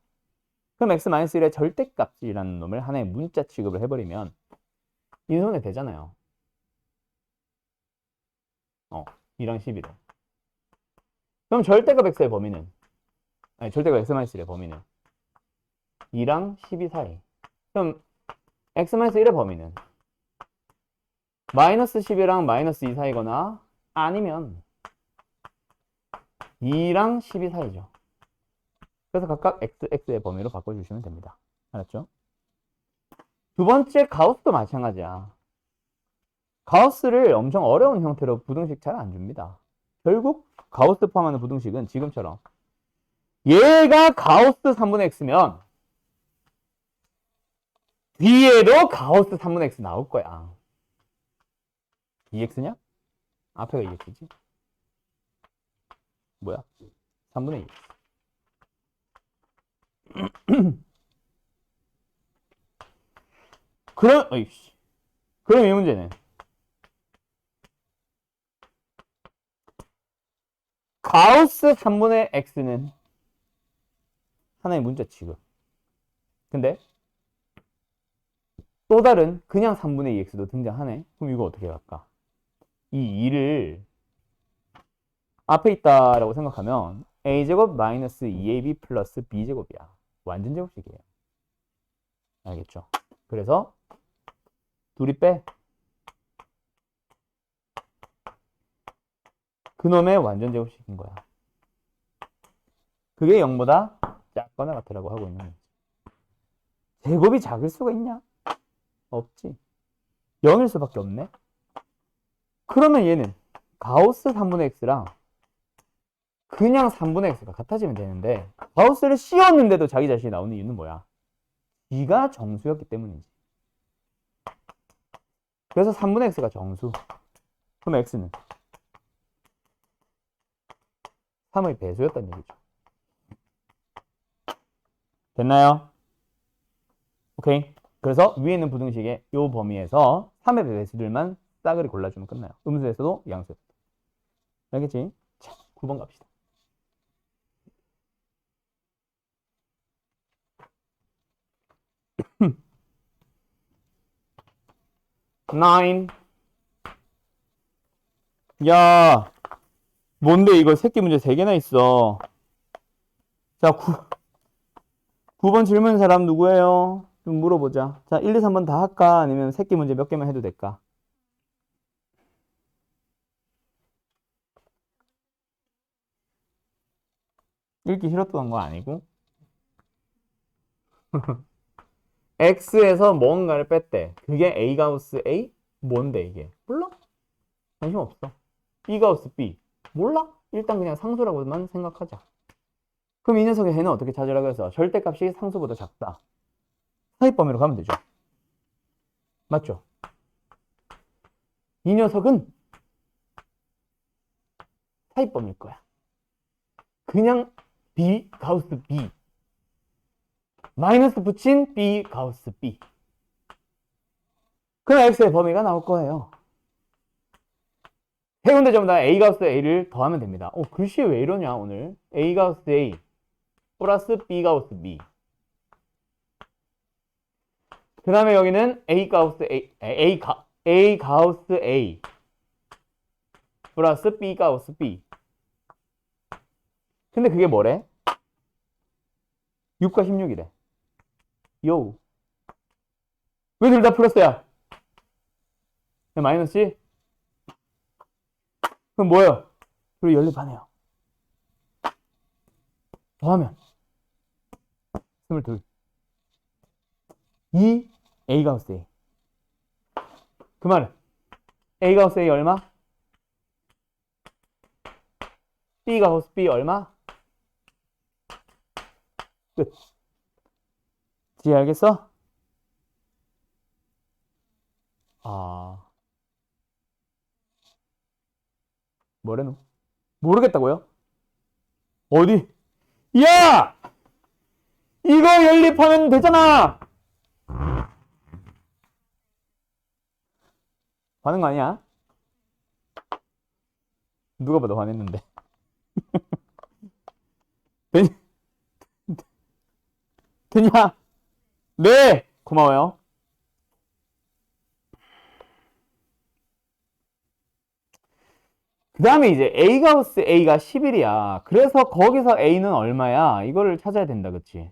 그럼 x-1의 절대값이라는 놈을 하나의 문자 취급을 해버리면 인수분해 되잖아요. 2랑 11은. 그럼 절대값 x의 범위는, 아니 절대값 x-1의 범위는 2랑 12 사이. 그럼 x-1의 범위는 마이너스 10이랑 마이너스 2 사이거나 아니면 2랑 12 사이죠. 그래서 각각 x의 범위로 바꿔주시면 됩니다. 알았죠? 두 번째 가우스도 마찬가지야. 가우스를 엄청 어려운 형태로 부등식 잘 안 줍니다. 결국 가우스 포함하는 부등식은 지금처럼 얘가 가우스 3분의 x면 뒤에도 가우스 3분의 x 나올 거야. 2x냐? 앞에가 2x지. 뭐야? 3분의 2x. 그럼 이 문제는 가우스 3분의 x는 하나의 문자 취급. 근데 또 다른 그냥 3분의 2x도 등장하네. 그럼 이거 어떻게 할까? 이 2를 앞에 있다라고 생각하면 a제곱 마이너스 2ab 플러스 b제곱이야. 완전 제곱식이에요. 알겠죠? 그래서 둘이 빼. 그놈의 완전 제곱식인 거야. 그게 0보다 작거나 같으라고 하고 있는 거지. 제곱이 작을 수가 있냐? 없지. 0일 수밖에 없네. 그러면 얘는 가우스 3분의 x랑 그냥 3분의 x가 같아지면 되는데 가우스를 씌웠는데도 자기 자신이 나오는 이유는 뭐야? G가 정수였기 때문이지. 그래서 3분의 x가 정수. 그럼 x는 3의 배수였다는 얘기죠. 됐나요? 오케이. 그래서 위에 있는 부등식의 이 범위에서 3의 배수들만 싸그리 골라주면 끝나요. 음수에서도 양수에서도. 알겠지? 자, 9번 갑시다. nine. 야, 뭔데 이거 새끼 문제 3개나 있어. 자, 9번 질문 사람 누구예요? 좀 물어보자. 자, 1, 2, 3번 다 할까? 아니면 새끼 문제 몇 개만 해도 될까? 읽기 싫었던 거 아니고? X에서 뭔가를 뺐대. 그게 A 가우스 A? 뭔데 이게? 몰라? 관심 없어. B 가우스 B? 몰라? 일단 그냥 상수라고만 생각하자. 그럼 이 녀석의 해는 어떻게 찾으라고 해서 절대값이 상수보다 작다. 사입범위로 가면 되죠. 맞죠? 이 녀석은 사입범위일 거야. 그냥 B 가우스 B. 마이너스 붙인 B 가우스 B. 그럼 X의 범위가 나올 거예요. 세 군데 전부 다 A 가우스 A를 더하면 됩니다. 글씨 왜 이러냐 오늘. A 가우스 A 플러스 B 가우스 B. 그 다음에 여기는 A 가우스 A 가우스 A 플러스 B 가우스 B. 근데 그게 뭐래? 6과 16이래. 요. 왜 둘 다 플러스야? 마이너스? 그럼 뭐예요? 둘이 연립하네요. 더하면 22. 2 A 가우스 A. 그 말은 A 가우스 A 얼마? B 가우스 B 얼마? 끝. 뒤에 알겠어? 뭐래노? 모르겠다고요? 어디? 야! 이거 연립하면 되잖아! 하는 거 아니야? 누가 봐도 화냈는데. 되냐? 되냐? 네! 고마워요. 그 다음에 이제 A가우스 A가 11이야. 그래서 거기서 A는 얼마야? 이거를 찾아야 된다, 그치?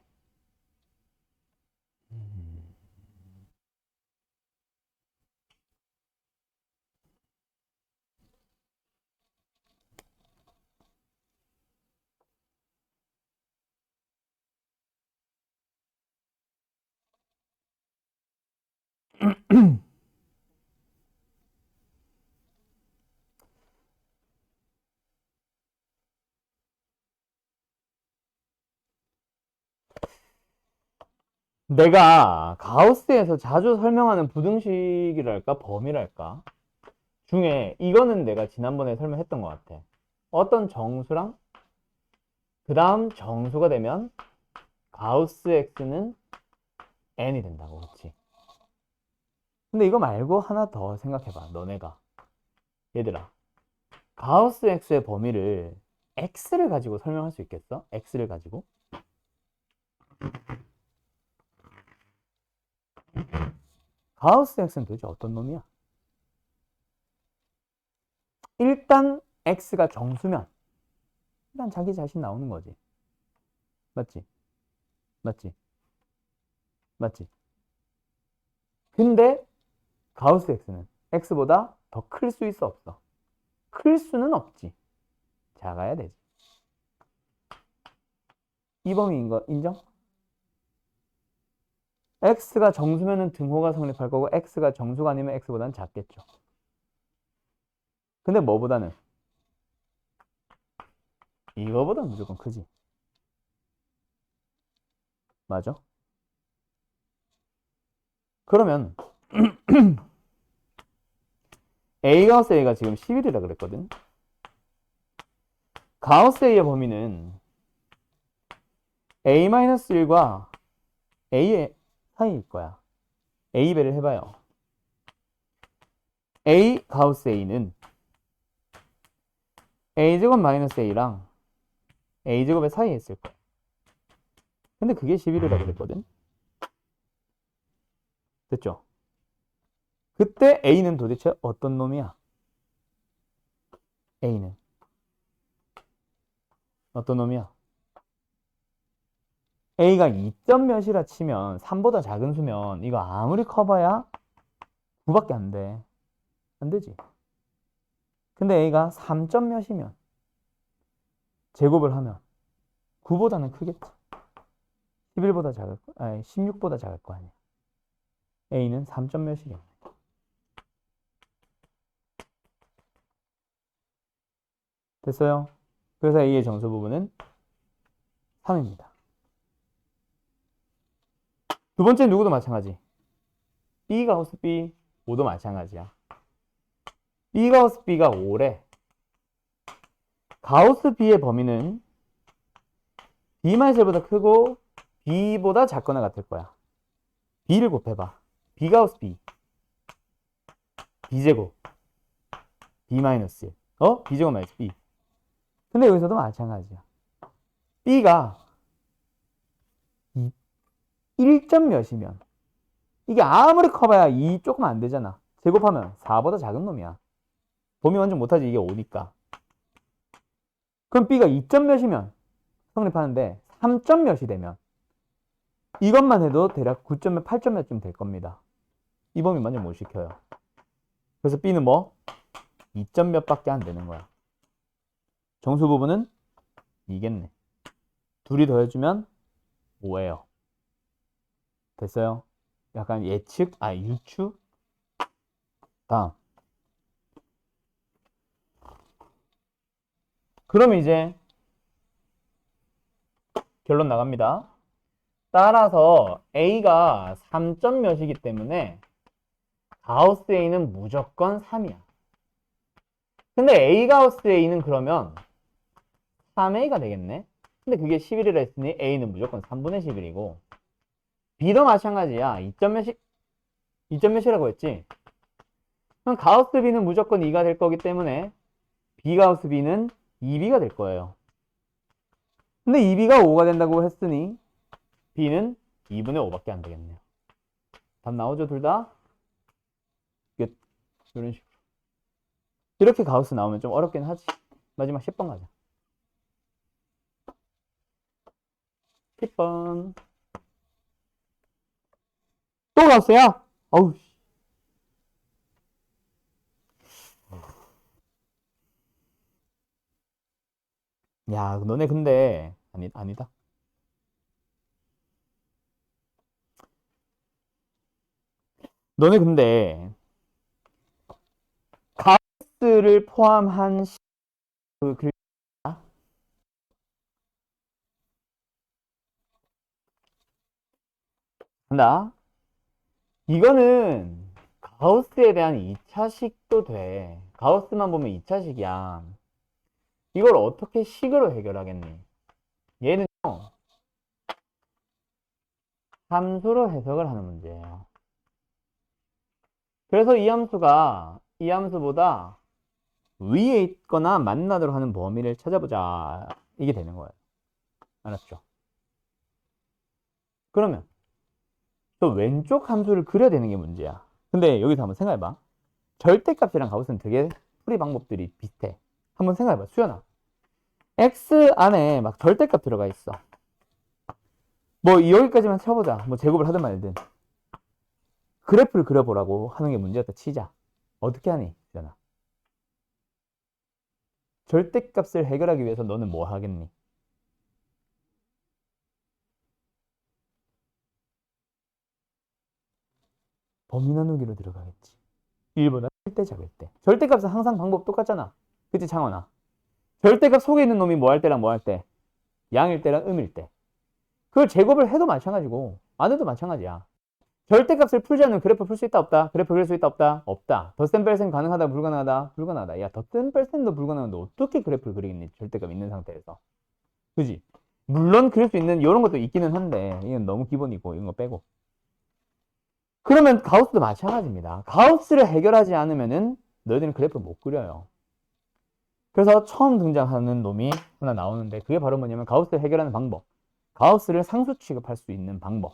내가 가우스에서 자주 설명하는 부등식이랄까 범위랄까 중에 이거는 내가 지난번에 설명했던 것 같아. 어떤 정수랑 그 다음 정수가 되면 가우스 x는 n이 된다고, 그렇지? 근데 이거 말고 하나 더 생각해봐, 너네가. 얘들아, 가우스 x의 범위를 x를 가지고 설명할 수 있겠어? x를 가지고? 가우스 x는 도대체 어떤 놈이야? 일단 x가 정수면 일단 자기 자신 나오는 거지. 맞지? 맞지? 맞지? 근데 가우스 x는 x보다 더 클 수 있어, 없어? 클 수는 없지. 작아야 되지. 이 범위인 거 인정? x가 정수면은 등호가 성립할 거고 x가 정수가 아니면 x보다는 작겠죠. 근데 뭐보다는? 이거보다 무조건 크지. 맞아? 그러면 A 가우스 A가 지금 11이라 그랬거든. 가우스 A의 범위는 A-1과 A의 사이일 거야. A 배를 해봐요. A 가우스 A는 A제곱 마이너스 A랑 A제곱의 사이에 있을 거야. 근데 그게 11이라 그랬거든. 됐죠? 그때 A는 도대체 어떤 놈이야? A는 어떤 놈이야? A가 2점 몇이라 치면 3보다 작은 수면 이거 아무리 커봐야 9밖에 안 돼. 안 되지. 근데 A가 3점 몇이면 제곱을 하면 9보다는 크겠지. 11보다 작을 거, 아니 16보다 작을 거 아니야. A는 3점 몇이겠네. 됐어요? 그래서 A의 정수 부분은 3입니다. 두 번째 누구도 마찬가지. B 가우스 B 5도 마찬가지야. B 가우스 B가 5래. 가우스 B의 범위는 B-1보다 크고 B보다 작거나 같을 거야. B를 곱해봐. B 가우스 B. B제곱. B-1. B제곱 마이너스 B. 근데 여기서도 마찬가지야. B가 1점 몇이면 이게 아무리 커봐야 2 조금 안 되잖아. 제곱하면 4보다 작은 놈이야. 범위 완전 못하지. 이게 5니까. 그럼 B가 2점 몇이면 성립하는데 3점 몇이 되면 이것만 해도 대략 9점 몇, 8점 몇쯤 될 겁니다. 이 범위 완전 못 시켜요. 그래서 B는 뭐? 2점 몇 밖에 안 되는 거야. 정수 부분은 이겠네. 둘이 더해주면 5예요. 됐어요? 약간 예측? 유추? 다음. 그럼 이제 결론 나갑니다. 따라서 A가 3점 몇이기 때문에 가우스 A는 무조건 3이야. 근데 A 가우스 A는 그러면 3A가 되겠네? 근데 그게 11이라 했으니 A는 무조건 3분의 11이고 B도 마찬가지야. 2점 몇이라고 했지? 그럼 가우스 B는 무조건 2가 될 거기 때문에 B가우스 B는 2B가 될 거예요. 근데 2B가 5가 된다고 했으니 B는 2분의 5밖에 안 되겠네요. 답 나오죠, 둘 다? 끝. 이런 식으로. 이렇게 가우스 나오면 좀 어렵긴 하지. 마지막 10번 가자. 10번. 또 가우스야? 어우. 야, 너네 근데 아니다. 너네 근데 가우스를 포함한 그 글. 간다. 이거는 가우스에 대한 2차식도 돼. 가우스만 보면 2차식이야. 이걸 어떻게 식으로 해결하겠니? 얘는요, 함수로 해석을 하는 문제예요. 그래서 이 함수가 이 함수보다 위에 있거나 만나도록 하는 범위를 찾아보자. 이게 되는 거예요. 알았죠? 그러면 또 왼쪽 함수를 그려야 되는 게 문제야. 근데 여기서 한번 생각해봐. 절대값이랑 가우스는 되게 풀이 방법들이 비슷해. 한번 생각해봐. 수연아. x 안에 막 절대값 들어가 있어. 뭐 여기까지만 쳐보자. 뭐 제곱을 하든 말든. 그래프를 그려보라고 하는 게 문제였다 치자. 어떻게 하니? 수연아. 절대값을 해결하기 위해서 너는 뭐 하겠니? 범위 나누기로 들어가겠지. 1보다 클 때 작을 때. 절대값은 항상 방법 똑같잖아. 그치 창원아? 절대값 속에 있는 놈이 뭐 할 때랑 뭐 할 때? 양일 때랑 음일 때. 그걸 제곱을 해도 마찬가지고 안 해도 마찬가지야. 절대값을 풀지 않으면 그래프 풀 수 있다 없다? 그래프 그릴 수 있다 없다? 없다. 덧셈 뺄셈 가능하다 불가능하다? 불가능하다. 야 덧셈 뺄셈도 불가능한데 어떻게 그래프를 그리겠니? 절대값 있는 상태에서. 그지? 물론 그릴 수 있는 이런 것도 있기는 한데 이건 너무 기본이고 이런 거 빼고. 그러면 가우스도 마찬가지입니다. 가우스를 해결하지 않으면은 너희들은 그래프를 못 그려요. 그래서 처음 등장하는 놈이 하나 나오는데 그게 바로 뭐냐면 가우스를 해결하는 방법. 가우스를 상수 취급할 수 있는 방법.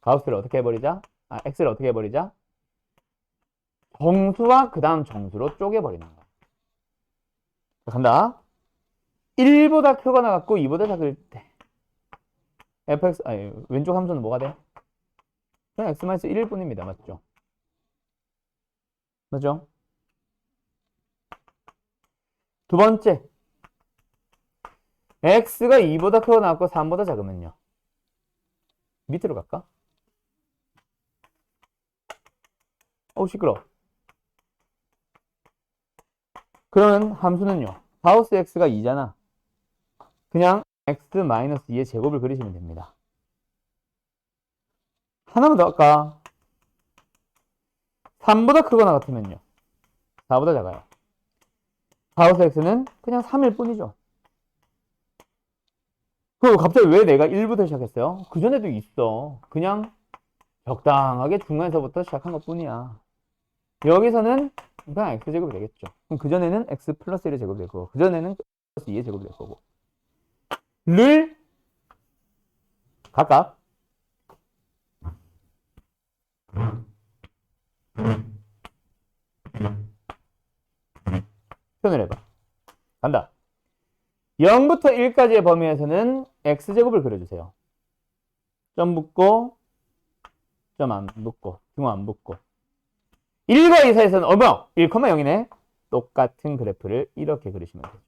가우스를 어떻게 해버리자? x를 어떻게 해버리자? 정수와 그 다음 정수로 쪼개버리는 거야. 간다. 1보다 크거나 같고 2보다 작을 때 fx, 왼쪽 함수는 뭐가 돼? 그냥 x-1일 뿐입니다. 맞죠? 맞죠? 두 번째. x가 2보다 크거나 같고 3보다 작으면요. 밑으로 갈까? 시끄러워. 그러면 함수는요. 가우스 x가 2잖아. 그냥 x-2의 제곱을 그리시면 됩니다. 하나만 더 할까? 3보다 크거나 같으면요. 4보다 작아요. 가우스 x는 그냥 3일 뿐이죠. 그럼 갑자기 왜 내가 1부터 시작했어요? 그전에도 있어. 그냥 적당하게 중간에서부터 시작한 것 뿐이야. 여기서는 그냥 x제곱이 되겠죠. 그럼 그전에는 x 플러스 1의 제곱이 될 거고, 그전에는 플러스 2의 제곱이 될 거고. 를 각각 표현을 해봐. 간다. 0부터 1까지의 범위에서는 x제곱을 그려주세요. 점 붙고 점 안 붙고 등호 안 붙고 1과 2 사이에서는 1,0이네. 똑같은 그래프를 이렇게 그리시면 되죠.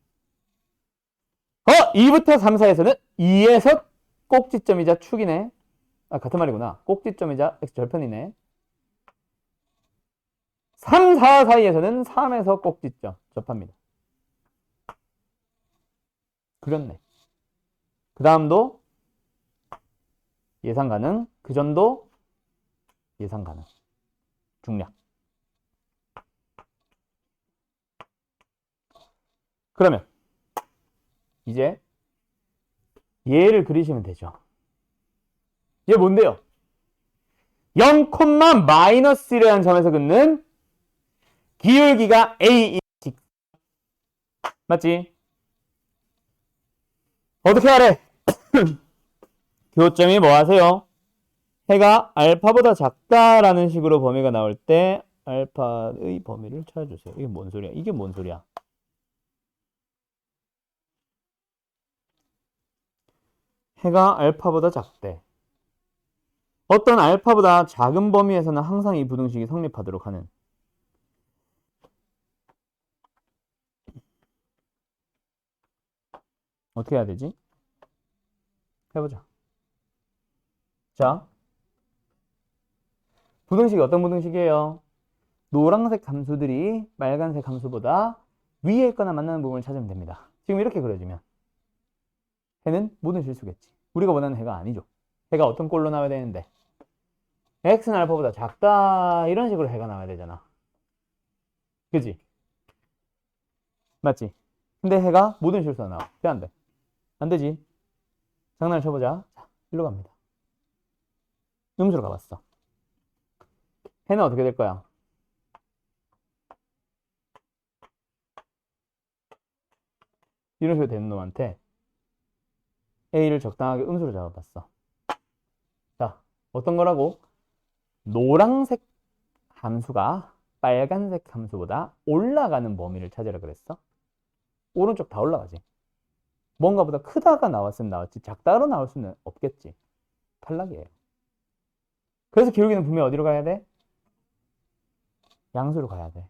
2부터 3 사이에서는 2에서 꼭지점이자 축이네. 같은 말이구나. 꼭지점이자 x절편이네. 3, 4 사이에서는 3에서 꼭지점 접합니다. 그렸네. 그 다음도 예상 가능. 그 전도 예상 가능. 중략. 그러면 이제 얘를 그리시면 되죠. 얘 뭔데요? 0,-1이라는 점에서 긋는 기울기가 A인 직선. 맞지? 어떻게 하래? 교점이 뭐 하세요? 해가 알파보다 작다라는 식으로 범위가 나올 때 알파의 범위를 찾아주세요. 이게 뭔 소리야? 이게 뭔 소리야? 해가 알파보다 작대. 어떤 알파보다 작은 범위에서는 항상 이 부등식이 성립하도록 하는. 어떻게 해야 되지? 해보자. 자, 부등식이 어떤 부등식이에요? 노란색 함수들이 빨간색 함수보다 위에 있거나 만나는 부분을 찾으면 됩니다. 지금 이렇게 그려지면 해는 모든 실수겠지. 우리가 원하는 해가 아니죠. 해가 어떤 꼴로 나와야 되는데 x는 알파보다 작다 이런 식으로 해가 나와야 되잖아. 그지? 맞지? 근데 해가 모든 실수가 나와. 돼, 안 돼? 안 되지. 장난을 쳐보자. 자, 일로 갑니다. 음수로 가봤어. 해는 어떻게 될 거야? 이런 식으로 되는 놈한테 a를 적당하게 음수로 잡아봤어. 자, 어떤 거라고? 노란색 함수가 빨간색 함수보다 올라가는 범위를 찾으라 그랬어. 오른쪽 다 올라가지. 뭔가보다 크다가 나왔으면 나왔지 작다로 나올 수는 없겠지. 탈락이에요. 그래서 기울기는 분명히 어디로 가야 돼? 양수로 가야 돼.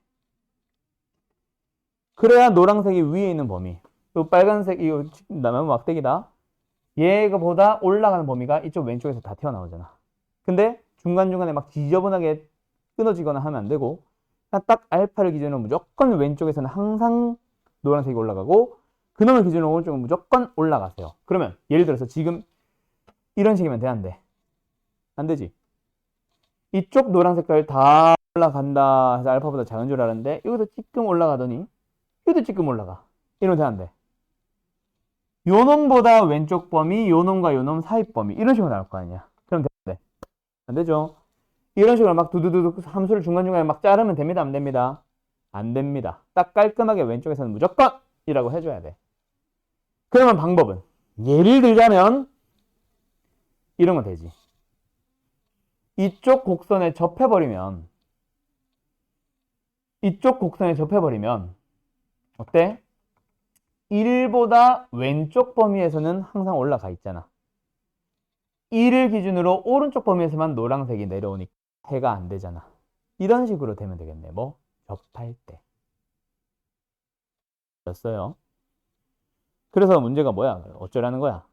그래야 노란색이 위에 있는 범위, 또 빨간색 이거 나면 막대기다. 얘가 보다 올라가는 범위가 이쪽 왼쪽에서 다 튀어나오잖아. 근데 중간중간에 막 지저분하게 끊어지거나 하면 안 되고 딱 알파를 기준으로 무조건 왼쪽에서는 항상 노란색이 올라가고 그놈을 기준으로 오른쪽은 무조건 올라가세요. 그러면 예를 들어서 지금 이런 식이면 돼, 안 돼? 안 되지. 이쪽 노란 색깔 다 올라간다 해서 알파보다 작은 줄 알았는데 여기도 찌끔 올라가더니 여기도 찌끔 올라가. 이러면 돼, 안 돼? 요 놈보다 왼쪽 범위, 요 놈과 요 놈 사이 범위 이런 식으로 나올 거 아니야. 그럼 돼? 안 되죠? 이런 식으로 막 두두두두 함수를 중간중간에 막 자르면 됩니다, 안 됩니다? 안 됩니다. 딱 깔끔하게 왼쪽에서는 무조건이라고 해줘야 돼. 그러면 방법은 예를 들자면 이런 건 되지. 이쪽 곡선에 접해버리면 어때? 1보다 왼쪽 범위에서는 항상 올라가 있잖아. 1을 기준으로 오른쪽 범위에서만 노란색이 내려오니까 해가 안 되잖아. 이런 식으로 되면 되겠네. 뭐? 접할 때. 였어요. 그래서 문제가 뭐야? 어쩌라는 거야?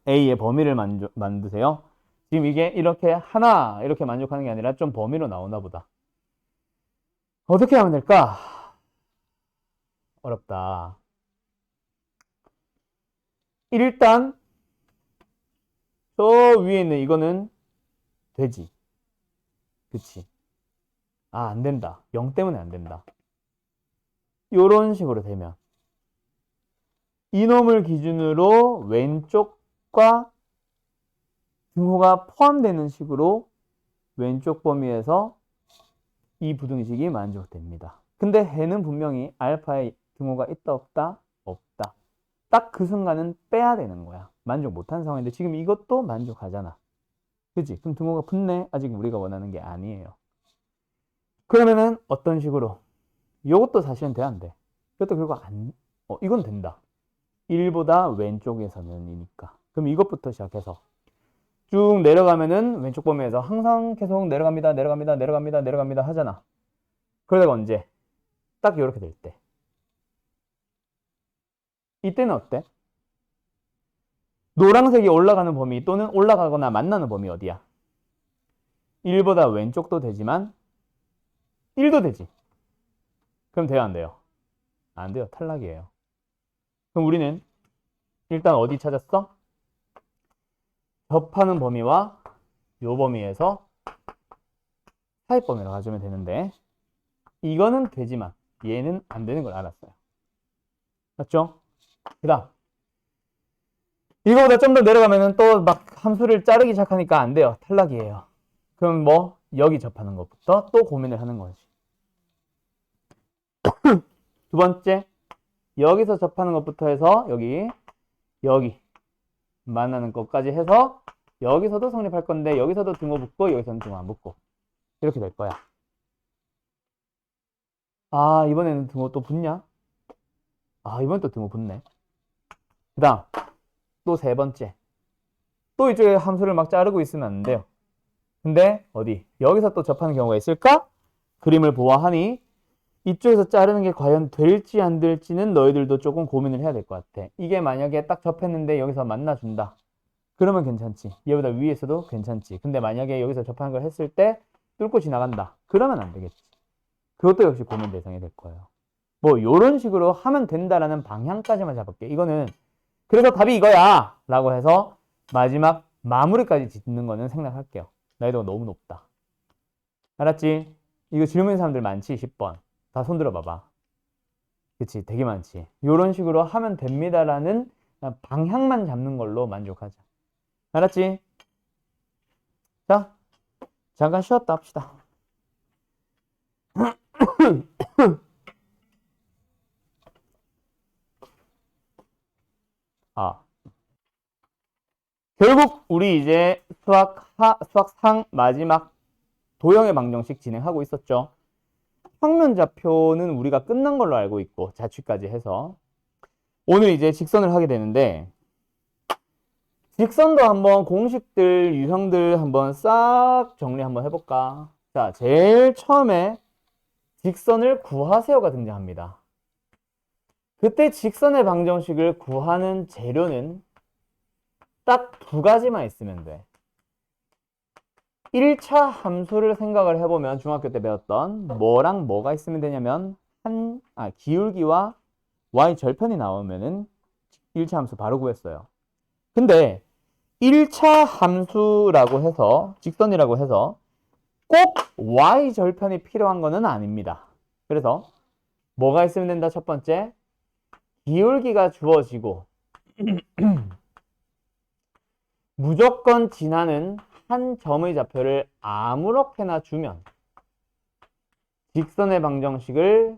A의 범위를 만드세요. 지금 이게 이렇게 하나 이렇게 만족하는 게 아니라 좀 범위로 나오나 보다. 어떻게 하면 될까? 어렵다. 일단 저 위에 있는 이거는 되지. 그치? 아, 안 된다. 0 때문에 안 된다. 요런 식으로 되면 이놈을 기준으로 왼쪽과 등호가 포함되는 식으로 왼쪽 범위에서 이 부등식이 만족됩니다. 근데 해는 분명히 알파의 등호가 있다 없다? 없다. 딱 그 순간은 빼야 되는 거야. 만족 못한 상황인데 지금 이것도 만족하잖아. 그치? 그럼 등호가 붙네? 아직 우리가 원하는 게 아니에요. 그러면은 어떤 식으로? 이것도 사실은 돼, 안 돼? 이것도 결국 이건 된다. 1보다 왼쪽에서는이니까. 그럼 이것부터 시작해서 쭉 내려가면은 왼쪽 범위에서 항상 계속 내려갑니다 하잖아. 그러다가 언제? 딱 이렇게 될 때. 이때는 어때? 노란색이 올라가는 범위 또는 올라가거나 만나는 범위 어디야? 1보다 왼쪽도 되지만 1도 되지. 그럼 돼요, 안 돼요? 안 돼요. 탈락이에요. 그럼 우리는 일단 어디 찾았어? 접하는 범위와 요 범위에서 사이 범위로 가주면 되는데 이거는 되지만 얘는 안 되는 걸 알았어요. 맞죠? 그 다음 이거보다 좀 더 내려가면은 또 막 함수를 자르기 시작하니까 안 돼요. 탈락이에요. 그럼 뭐 여기 접하는 것부터 또 고민을 하는 거지. 두 번째, 여기서 접하는 것부터 해서 여기 만나는 것까지 해서 여기서도 성립할 건데 여기서도 등호 붙고 여기서는 등호 안 붙고 이렇게 될 거야. 아, 이번에는 등호 또 붙냐? 아, 이번엔 또 등호 붙네. 그 다음 또 세 번째, 또 이쪽에 함수를 막 자르고 있으면 안 돼요. 근데 어디? 여기서 또 접하는 경우가 있을까? 그림을 보아하니 이쪽에서 자르는 게 과연 될지 안 될지는 너희들도 조금 고민을 해야 될 것 같아. 이게 만약에 딱 접했는데 여기서 만나준다. 그러면 괜찮지. 얘보다 위에서도 괜찮지. 근데 만약에 여기서 접하는 걸 했을 때 뚫고 지나간다. 그러면 안 되겠지. 그것도 역시 고민 대상이 될 거예요. 뭐 요런 식으로 하면 된다라는 방향까지만 잡을게. 이거는 그래서 답이 이거야 라고 해서 마지막 마무리까지 짓는 거는 생략할게요. 난이도가 너무 높다. 알았지? 이거 질문인 사람들 많지? 10번. 다 손들어 봐봐. 그치? 되게 많지? 요런 식으로 하면 됩니다라는 방향만 잡는 걸로 만족하자. 알았지? 자, 잠깐 쉬었다 합시다. 아, 결국 우리 이제 수학 3 마지막 도형의 방정식 진행하고 있었죠. 평면좌표는 우리가 끝난 걸로 알고 있고 자취까지 해서 오늘 이제 직선을 하게 되는데 직선도 한번 공식들, 유형들 한번 싹 정리 한번 해볼까? 자, 제일 처음에 직선을 구하세요가 등장합니다. 그때 직선의 방정식을 구하는 재료는 딱 두 가지만 있으면 돼. 1차 함수를 생각을 해보면 중학교 때 배웠던 뭐랑 뭐가 있으면 되냐면 기울기와 y 절편이 나오면은 1차 함수 바로 구했어요. 근데 1차 함수라고 해서 직선이라고 해서 꼭 y 절편이 필요한 거는 아닙니다. 그래서 뭐가 있으면 된다? 첫 번째, 기울기가 주어지고 무조건 지나는 한 점의 좌표를 아무렇게나 주면 직선의 방정식을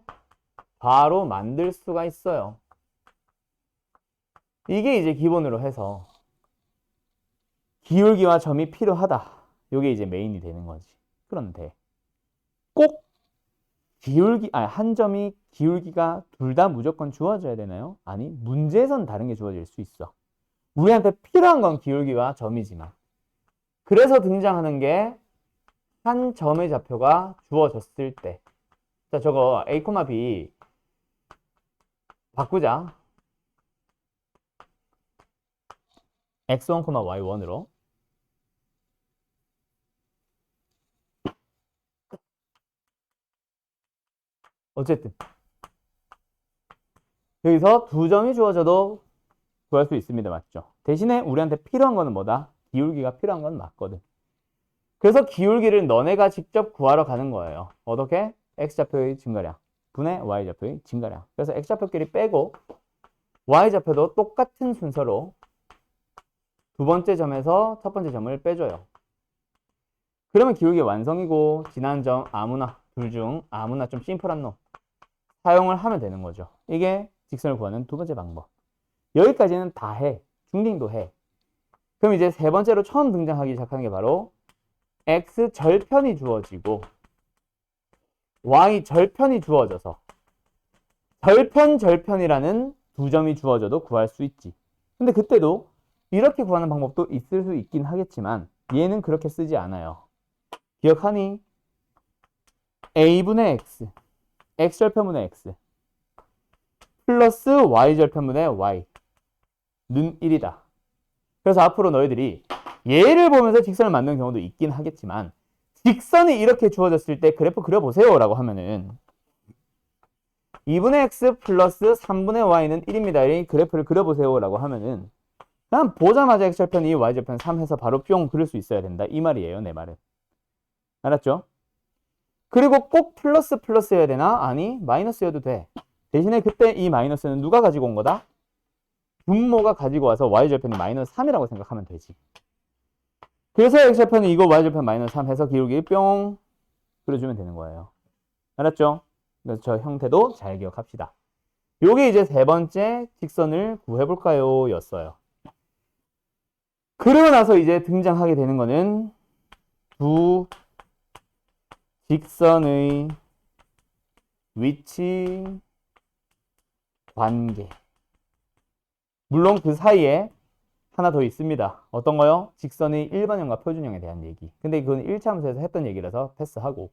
바로 만들 수가 있어요. 이게 이제 기본으로 해서 기울기와 점이 필요하다. 이게 이제 메인이 되는 거지. 그런데 꼭 한 점이 기울기가 둘 다 무조건 주어져야 되나요? 아니, 문제에선 다른 게 주어질 수 있어. 우리한테 필요한 건 기울기와 점이지만 그래서 등장하는 게 한 점의 좌표가 주어졌을 때. 자, 저거 a, b 바꾸자. x1, y1으로. 어쨌든 여기서 두 점이 주어져도 구할 수 있습니다. 맞죠? 대신에 우리한테 필요한 거는 뭐다? 기울기가 필요한 건 맞거든. 그래서 기울기를 너네가 직접 구하러 가는 거예요. 어떻게? x좌표의 증가량 분의 y좌표의 증가량. 그래서 x좌표끼리 빼고 y좌표도 똑같은 순서로 두 번째 점에서 첫 번째 점을 빼줘요. 그러면 기울기 완성이고 지난 점 아무나 둘 중 아무나 좀 심플한 놈 사용을 하면 되는 거죠. 이게 직선을 구하는 두 번째 방법. 여기까지는 다 해. 중딩도 해. 그럼 이제 세 번째로 처음 등장하기 시작하는 게 바로 x 절편이 주어지고 y 절편이 주어져서 절편이라는 두 점이 주어져도 구할 수 있지. 근데 그때도 이렇게 구하는 방법도 있을 수 있긴 하겠지만 얘는 그렇게 쓰지 않아요. 기억하니? a분의 x절편분의 x 플러스 y절편분의 y는 1이다. 그래서 앞으로 너희들이 얘를 보면서 직선을 만드는 경우도 있긴 하겠지만 직선이 이렇게 주어졌을 때 그래프 그려보세요 라고 하면은 2분의 x 플러스 3분의 y는 1입니다. 이 그래프를 그려보세요 라고 하면은 그냥 보자마자 x절편 2, y절편 3 해서 바로 뿅 그릴 수 있어야 된다. 이 말이에요. 내 말은. 알았죠? 그리고 꼭 플러스여야 되나? 아니, 마이너스여도 돼. 대신에 그때 이 마이너스는 누가 가지고 온 거다? 분모가 가지고 와서 y절편이 마이너스 3이라고 생각하면 되지. 그래서 x절편은 이거 y절편 마이너스 3 해서 기울기 뿅 그려주면 되는 거예요. 알았죠? 그래서 저 형태도 잘 기억합시다. 요게 이제 세 번째 직선을 구해볼까요? 였어요. 그러고 나서 이제 등장하게 되는 거는 두 직선의 위치 관계. 물론 그 사이에 하나 더 있습니다. 어떤 거요? 직선의 일반형과 표준형에 대한 얘기. 근데 그건 1차 함수에서 했던 얘기라서 패스하고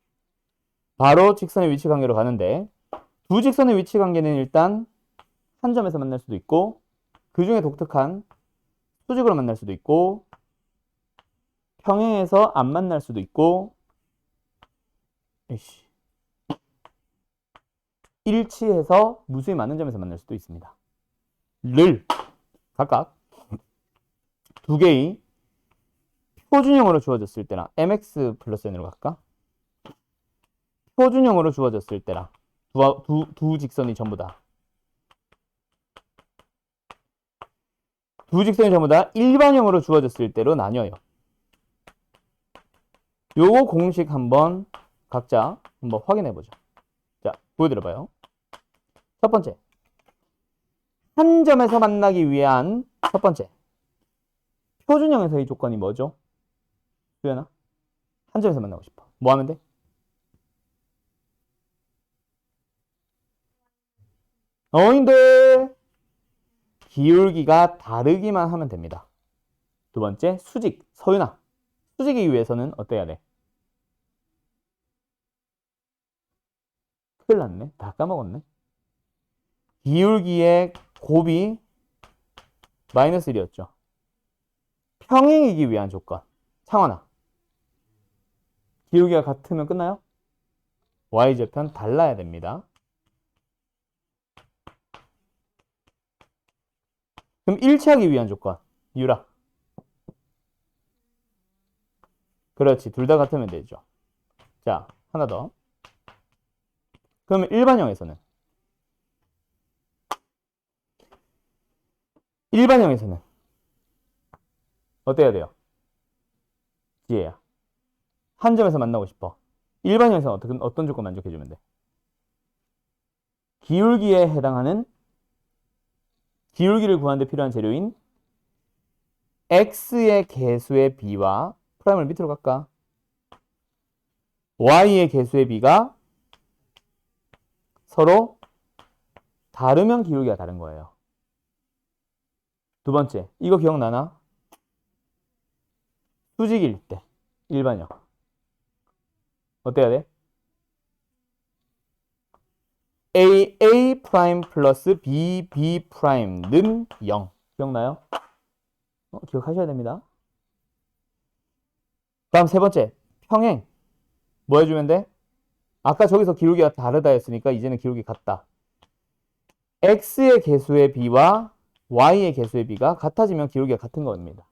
바로 직선의 위치 관계로 가는데 두 직선의 위치 관계는 일단 한 점에서 만날 수도 있고 그 중에 독특한 수직으로 만날 수도 있고 평행에서 안 만날 수도 있고 일치해서 무수히 많은 점에서 만날 수도 있습니다. 를 각각 두 개의 표준형으로 주어졌을 때랑 mx 플러스 n으로 갈까? 표준형으로 주어졌을 때랑 두 직선이 전부 다 두 직선이 전부 다 일반형으로 주어졌을 때로 나뉘어요. 요거 공식 한번 각자 한번 확인해 보죠. 자, 보여드려봐요. 첫 번째, 한 점에서 만나기 위한 첫 번째 표준형에서의 조건이 뭐죠? 수연아? 한 점에서 만나고 싶어. 뭐 하면 돼? 어인데 기울기가 다르기만 하면 됩니다. 두 번째, 수직. 서윤아, 수직이기 위해서는 어때야 돼? 큰일 났네. 다 까먹었네. 기울기의 곱이 마이너스 1이었죠. 평행이기 위한 조건. 창원아, 기울기가 같으면 끝나요? y절편 달라야 됩니다. 그럼 일치하기 위한 조건. 유라. 그렇지. 둘 다 같으면 되죠. 자, 하나 더. 그러면 일반형에서는 어때야 돼요? 지혜야. 한 점에서 만나고 싶어. 일반형에서는 어떤 조건 만족해주면 돼? 기울기에 해당하는 기울기를 구하는 데 필요한 재료인 x의 개수의 b와 프라임을 밑으로 갈까? y의 개수의 b가 서로 다르면 기울기가 다른 거예요. 두 번째, 이거 기억나나? 수직일 때 일반형 어때야 돼? a 프라임 플러스 b 프라임는 0 기억나요? 기억하셔야 됩니다. 다음 세 번째, 평행 뭐 해주면 돼? 아까 저기서 기울기가 다르다 했으니까 이제는 기울기 같다. x의 개수의 b와 y의 개수의 b가 같아지면 기울기가 같은 겁니다.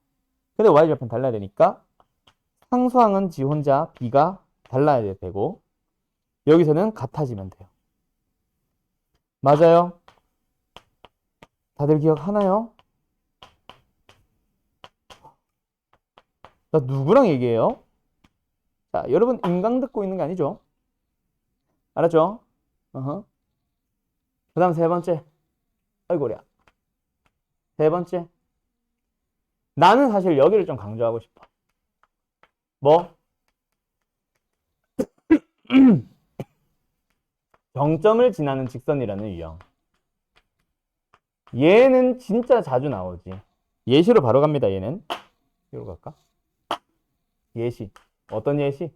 근데 y절편 달라야 되니까 상수항은 지 혼자 b가 달라야 되고 여기서는 같아지면 돼요. 맞아요? 다들 기억하나요? 나 누구랑 얘기해요? 자, 여러분 인강 듣고 있는 게 아니죠? 알았죠? 그 다음 세 번째. 아이고야. 세 번째. 나는 사실 여기를 좀 강조하고 싶어. 뭐? 정점을 지나는 직선이라는 유형. 얘는 진짜 자주 나오지. 예시로 바로 갑니다, 얘는. 이리로 갈까? 예시. 어떤 예시?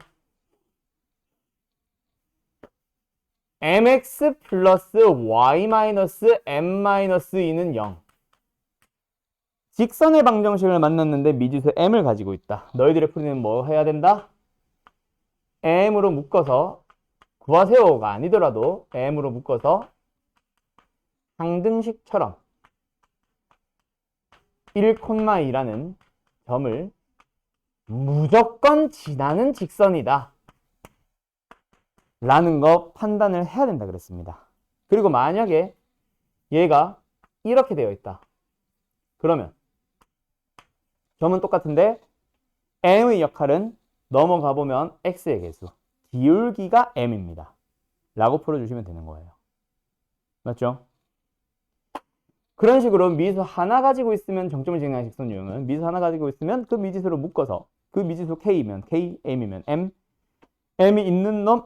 mx 플러스 y 마이너스 m 마이너스 2는 0. 직선의 방정식을 만났는데 미지수 m을 가지고 있다. 너희들의 풀이는 뭐 해야 된다? m으로 묶어서 구하세요가 아니더라도 m으로 묶어서 항등식처럼 1,2라는 점을 무조건 지나는 직선이다 라는 거 판단을 해야 된다 그랬습니다. 그리고 만약에 얘가 이렇게 되어 있다. 그러면 점은 똑같은데 m의 역할은 넘어가 보면 x의 개수, 기울기가 m입니다. 라고 풀어주시면 되는 거예요. 맞죠? 그런 식으로 미지수 하나 가지고 있으면 정점을 지나는 직선 유형은 미지수 하나 가지고 있으면 그 미지수로 묶어서 그 미지수 K이면 K, M이면 M, M이 있는 놈,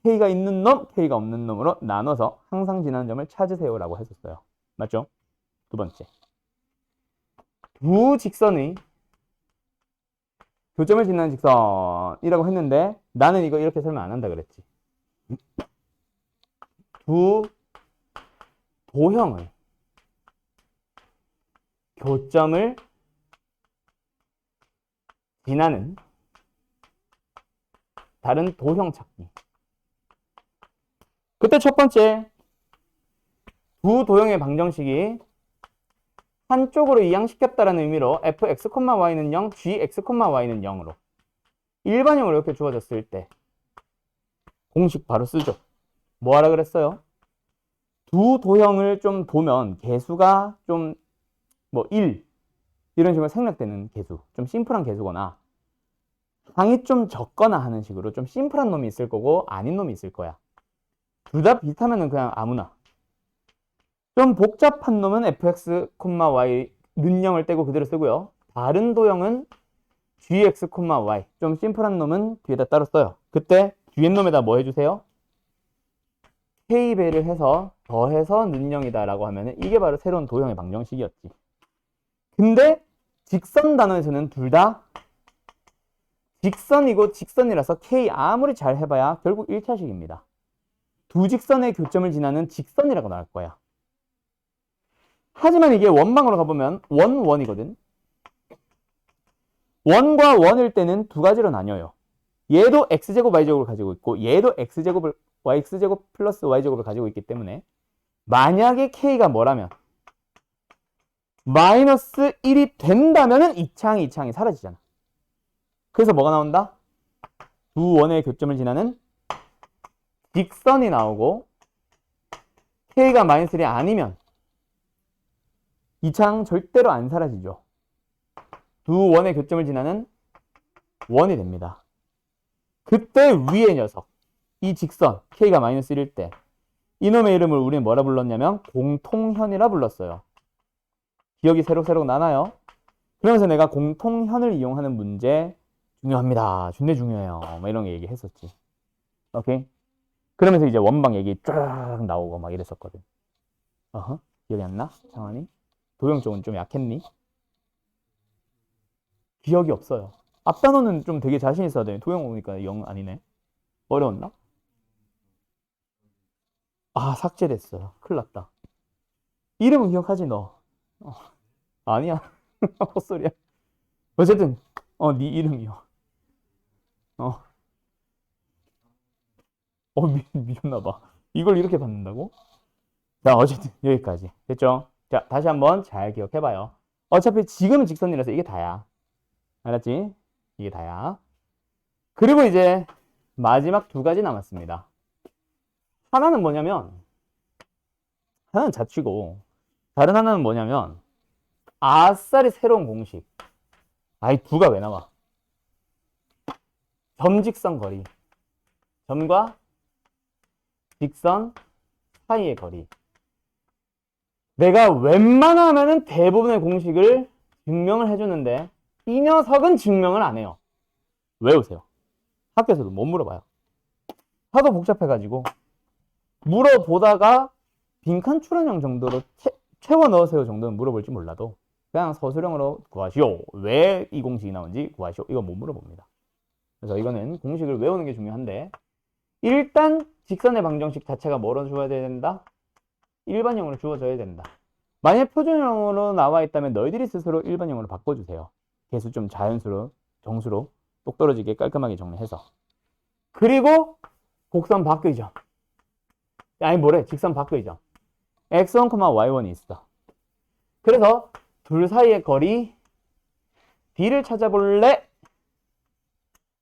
K가 있는 놈, K가 없는 놈으로 나눠서 항상 지나는 점을 찾으세요라고 했었어요. 맞죠? 두 번째. 두 직선의 교점을 지나는 직선이라고 했는데 나는 이거 이렇게 설명 안 한다 그랬지. 두 도형의 교점을 지나는 다른 도형 찾기. 그때 첫 번째 두 도형의 방정식이 한쪽으로 이항시켰다는 의미로 fx, y는 0, gx, y는 0으로 일반형으로 이렇게 주어졌을 때 공식 바로 쓰죠. 뭐 하라 그랬어요? 두 도형을 좀 보면 개수가 좀 뭐 1 이런 식으로 생략되는 개수, 좀 심플한 개수거나 항이 좀 적거나 하는 식으로 좀 심플한 놈이 있을 거고 아닌 놈이 있을 거야. 둘 다 비슷하면은 그냥 아무나. 좀 복잡한 놈은 fx, y 는형을 떼고 그대로 쓰고요. 다른 도형은 gx, y 좀 심플한 놈은 뒤에다 따로 써요. 그때 뒤에 놈에다 뭐 해주세요? k배를 해서 더해서 는형이다 라고 하면은 이게 바로 새로운 도형의 방정식이었지. 근데 직선 단원에서는 둘 다 직선이고 직선이라서 k 아무리 잘 해봐야 결국 1차식입니다. 두 직선의 교점을 지나는 직선이라고 나올 거야. 하지만 이게 원방으로 가보면 원이거든. 원과 원일 때는 두 가지로 나뉘어요. 얘도 x제곱 y제곱을 가지고 있고 얘도 x제곱 플러스 y제곱을 가지고 있기 때문에 만약에 k가 뭐라면 마이너스 1이 된다면은 이창이 사라지잖아. 그래서 뭐가 나온다? 두 원의 교점을 지나는 직선이 나오고 k가 마이너스 1이 아니면 이창 절대로 안 사라지죠. 두 원의 교점을 지나는 원이 됩니다. 그때 위의 녀석, 이 직선 k가 마이너스 1일 때 이놈의 이름을 우리는 뭐라 불렀냐면 공통현이라 불렀어요. 기억이 새록새록 나나요? 그러면서 내가 공통현을 이용하는 문제 중요합니다. 준대 중요해요. 뭐 이런 거 얘기했었지. 오케이? 그러면서 이제 원방 얘기 쫙 나오고 막 이랬었거든. 기억이 안 나? 장환이? 도형 쪽은 좀 약했니? 기억이 없어요. 앞단어는 좀 되게 자신 있어야 돼. 도형 오니까 0 아니네. 어려웠나? 아, 삭제됐어. 큰일 났다. 이름은 기억하지 너? 아니야. 헛소리야. 어쨌든 네 이름이요. 미쳤나봐. 이걸 이렇게 받는다고? 자, 어쨌든 여기까지 됐죠? 자, 다시 한번 잘 기억해봐요. 어차피 지금은 직선이라서 이게 다야. 알았지? 이게 다야. 그리고 이제 마지막 두 가지 남았습니다. 하나는 뭐냐면 하나는 자취고 다른 하나는 뭐냐면 아싸리 새로운 공식. 아이 두가 왜 나와? 점직선 거리. 점과 직선 사이의 거리. 내가 웬만하면은 대부분의 공식을 증명을 해주는데 이 녀석은 증명을 안 해요. 외우세요. 학교에서도 못 물어봐요. 하도 복잡해가지고 물어보다가 빈칸 출원형 정도로 채워 넣으세요 정도는 물어볼지 몰라도 그냥 서술형으로 구하시오. 왜 이 공식이 나온지 구하시오. 이거 못 물어봅니다. 그래서 이거는 공식을 외우는 게 중요한데 일단 직선의 방정식 자체가 뭐로 주어야 된다? 일반형으로 주어져야 된다. 만약 표준형으로 나와 있다면 너희들이 스스로 일반형으로 바꿔주세요. 개수 좀 자연수로, 정수로 똑 떨어지게 깔끔하게 정리해서. 그리고 곡선 바뀌죠 아니 뭐래? 직선 바뀌죠 x1, y1이 있어. 그래서 둘 사이의 거리 d를 찾아볼래?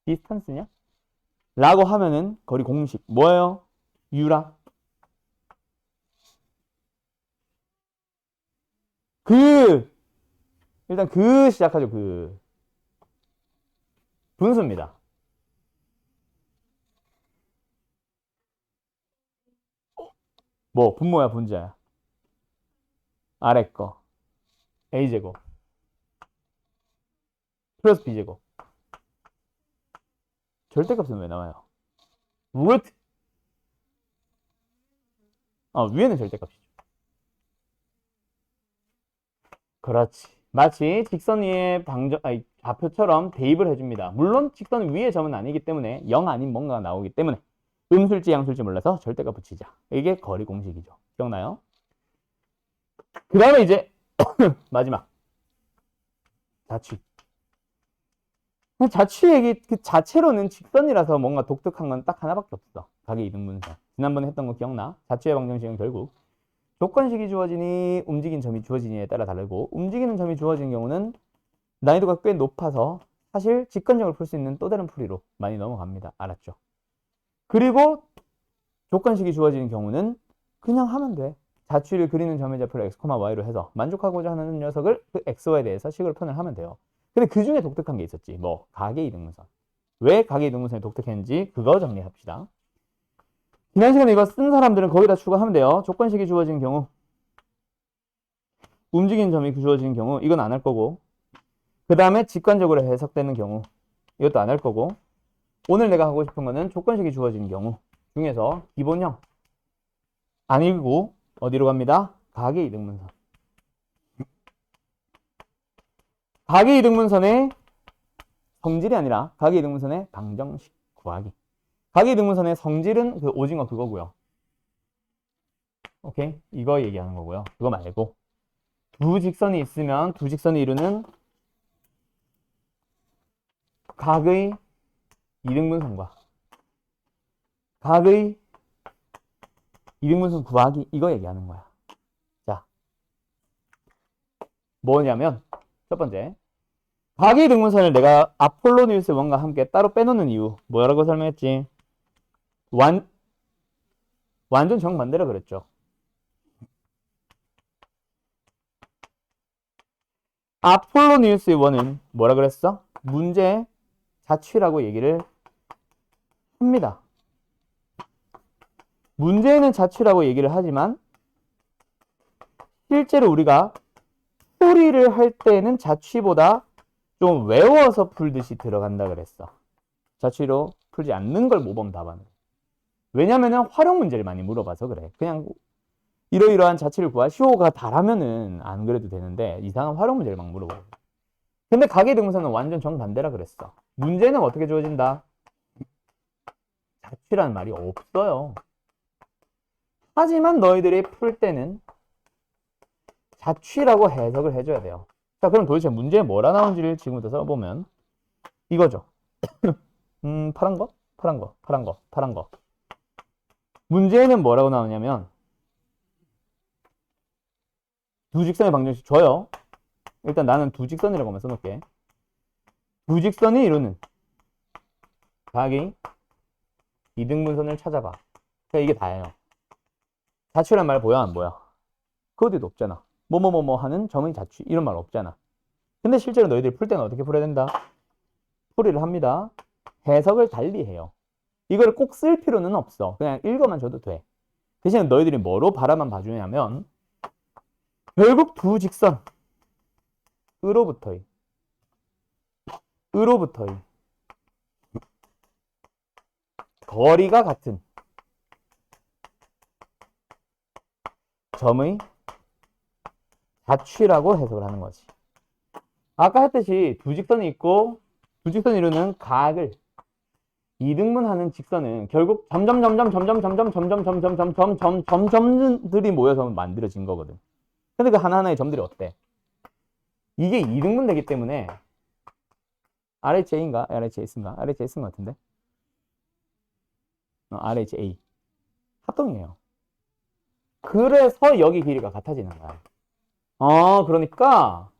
디스턴스냐? 라고 하면은 거리 공식 뭐예요? u라. 일단 시작하죠. 분수입니다. 뭐 분모야 분자야? 아래 거 a제곱 플러스 b제곱. 절대값은 왜 나와요? 루트. 위에는 절대값이죠. 그렇지. 마치 직선 위의 좌표처럼 대입을 해줍니다. 물론 직선 위의 점은 아니기 때문에 0 아닌 뭔가가 나오기 때문에 음술지 양술지 몰라서 절대값 붙이자. 이게 거리 공식이죠. 기억나요? 그 다음에 이제 마지막 자취. 자취 얘기 그 자체로는 직선이라서 뭔가 독특한 건 딱 하나밖에 없어. 가계 이등분선. 지난번에 했던 거 기억나? 자취의 방정식은 결국 조건식이 주어지니 움직인 점이 주어지니에 따라 다르고, 움직이는 점이 주어진 경우는 난이도가 꽤 높아서 사실 직관적으로 풀 수 있는 또 다른 풀이로 많이 넘어갑니다. 알았죠? 그리고 조건식이 주어지는 경우는 그냥 하면 돼. 자취를 그리는 점의 좌표를 x, y로 해서 만족하고자 하는 녀석을 그 xy에 대해서 식을 표현을 하면 돼요. 근데 그 중에 독특한 게 있었지. 뭐 가계 이등분선. 왜 가계 이등분선이 독특했는지 그거 정리합시다. 지난 시간에 이거 쓴 사람들은 거기다 추가하면 돼요. 조건식이 주어진 경우, 움직이는 점이 주어지는 경우 이건 안 할 거고, 그 다음에 직관적으로 해석되는 경우 이것도 안 할 거고, 오늘 내가 하고 싶은 거는 조건식이 주어진 경우 중에서 기본형 아니고 어디로 갑니다? 가계 이등분선. 가계 이등분선의 성질이 아니라 가계 이등분선의 방정식 구하기. 가계 이등분선의 성질은 그 오징어 그거고요. 오케이? 이거 얘기하는 거고요. 그거 말고 두 직선이 있으면 두 직선이 이루는 각의 이등분선과 각의 이등분선 구하기, 이거 얘기하는 거야. 자, 뭐냐면 첫 번째, 가계 이등분선을 내가 아폴로니우스 원과 함께 따로 빼놓는 이유 뭐라고 설명했지? 완전 정반대로 그랬죠. 아폴로니우스의 원은 뭐라 그랬어? 문제 자취라고 얘기를 합니다. 문제는 자취라고 얘기를 하지만 실제로 우리가 풀이를 할 때는 자취보다 좀 외워서 풀듯이 들어간다 그랬어. 자취로 풀지 않는 걸 모범 답안은. 왜냐면은 활용 문제를 많이 물어봐서 그래. 그냥 이러이러한 자취를 구하시오가 다라면은 안 그래도 되는데 이상한 활용 문제를 막 물어보고. 근데 가계 등분선은 완전 정반대라 그랬어. 문제는 어떻게 주어진다? 자취라는 말이 없어요. 하지만 너희들이 풀 때는 자취라고 해석을 해줘야 돼요. 자, 그럼 도대체 문제에 뭐라 나온지를 지금부터 써보면 이거죠. 파란 거, 파란 거, 파란 거, 파란 거. 문제에는 뭐라고 나오냐면 두 직선의 방정식 줘요. 일단 나는 두 직선이라고만 써놓을게. 두 직선이 이루는 가계 이등분선을 찾아봐. 이게 다예요. 자취란 말 보여 안 보여? 그 어디도 없잖아. 뭐뭐뭐뭐 하는 점의 자취 이런 말 없잖아. 근데 실제로 너희들이 풀 때는 어떻게 풀어야 된다? 풀이를 합니다. 해석을 달리 해요. 이걸 꼭 쓸 필요는 없어. 그냥 읽어만 줘도 돼. 대신 너희들이 뭐로 바라만 봐주냐면 결국 두 직선 으로부터의 거리가 같은 점의 자취라고 해석을 하는 거지. 아까 했듯이 두 직선이 있고 두 직선이 이루는 각을 이등분하는 직선은 결국 점점들이 모여서 만들어진 거거든. 근데 그 하나하나의 점들이 어때? 이게 이등분 되기 때문에 RHA인가? RHS인가? RHS인 것 같은데? RHA 합동이에요. 그래서 여기 길이가 같아지는 거야. 그러니까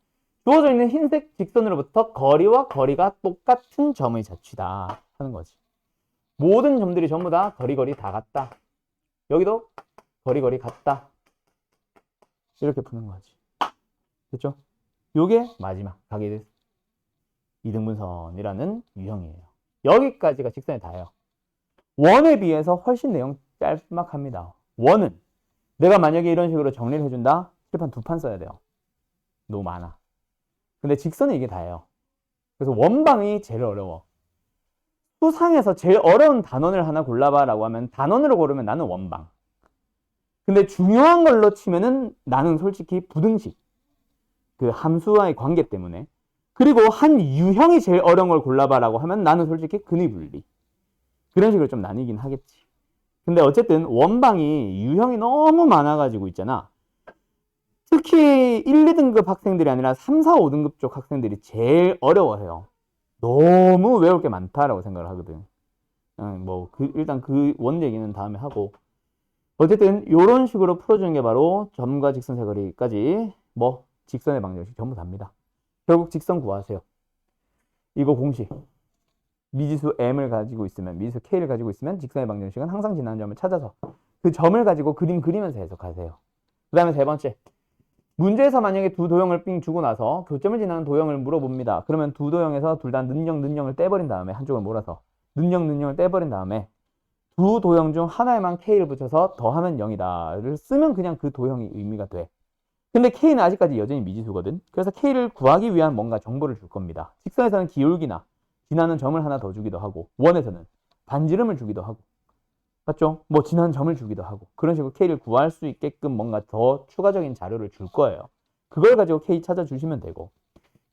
주어져 있는 흰색 직선으로부터 거리와 거리가 똑같은 점의 자취다 하는 거지. 모든 점들이 전부 다 거리 다 같다. 여기도 거리 같다. 이렇게 푸는 거지. 됐죠? 요게 마지막 가계 이등분선이라는 유형이에요. 여기까지가 직선이 다예요. 원에 비해서 훨씬 내용 짤막합니다. 원은 내가 만약에 이런 식으로 정리를 해준다? 칠판 2판 써야 돼요. 너무 많아. 근데 직선은 이게 다예요. 그래서 원방이 제일 어려워. 수상에서 제일 어려운 단원을 하나 골라봐 라고 하면 단원으로 고르면 나는 원방. 근데 중요한 걸로 치면은 나는 솔직히 부등식. 그 함수와의 관계 때문에. 그리고 한 유형이 제일 어려운 걸 골라봐 라고 하면 나는 솔직히 근위분리. 그런 식으로 좀 나뉘긴 하겠지. 근데 어쨌든 원방이 유형이 너무 많아가지고 있잖아. 특히 1, 2등급 학생들이 아니라 3, 4, 5등급 쪽 학생들이 제일 어려워해요. 너무 외울 게 많다라고 생각을 하거든. 일단 그 원 얘기는 다음에 하고. 어쨌든 이런 식으로 풀어주는 게 바로 점과 직선 사거리까지 뭐 직선의 방정식 전부 답니다. 결국 직선 구하세요. 이거 공식. 미지수 m을 가지고 있으면, 미지수 k를 가지고 있으면 직선의 방정식은 항상 지나는 점을 찾아서 그 점을 가지고 그림 그리면서 해석하세요. 그 다음에 세 번째. 문제에서 만약에 두 도형을 삥 주고 나서 교점을 지나는 도형을 물어봅니다. 그러면 두 도형에서 둘 다 는영을 떼버린 다음에 한쪽을 몰아서 는영을 떼버린 다음에 두 도형 중 하나에만 k를 붙여서 더하면 0이다를 쓰면 그냥 그 도형이 의미가 돼. 근데 k는 아직까지 여전히 미지수거든. 그래서 k를 구하기 위한 뭔가 정보를 줄 겁니다. 직선에서는 기울기나 지나는 점을 하나 더 주기도 하고, 원에서는 반지름을 주기도 하고, 맞죠? 뭐 지나는 점을 주기도 하고, 그런 식으로 k를 구할 수 있게끔 뭔가 더 추가적인 자료를 줄 거예요. 그걸 가지고 k 찾아주시면 되고,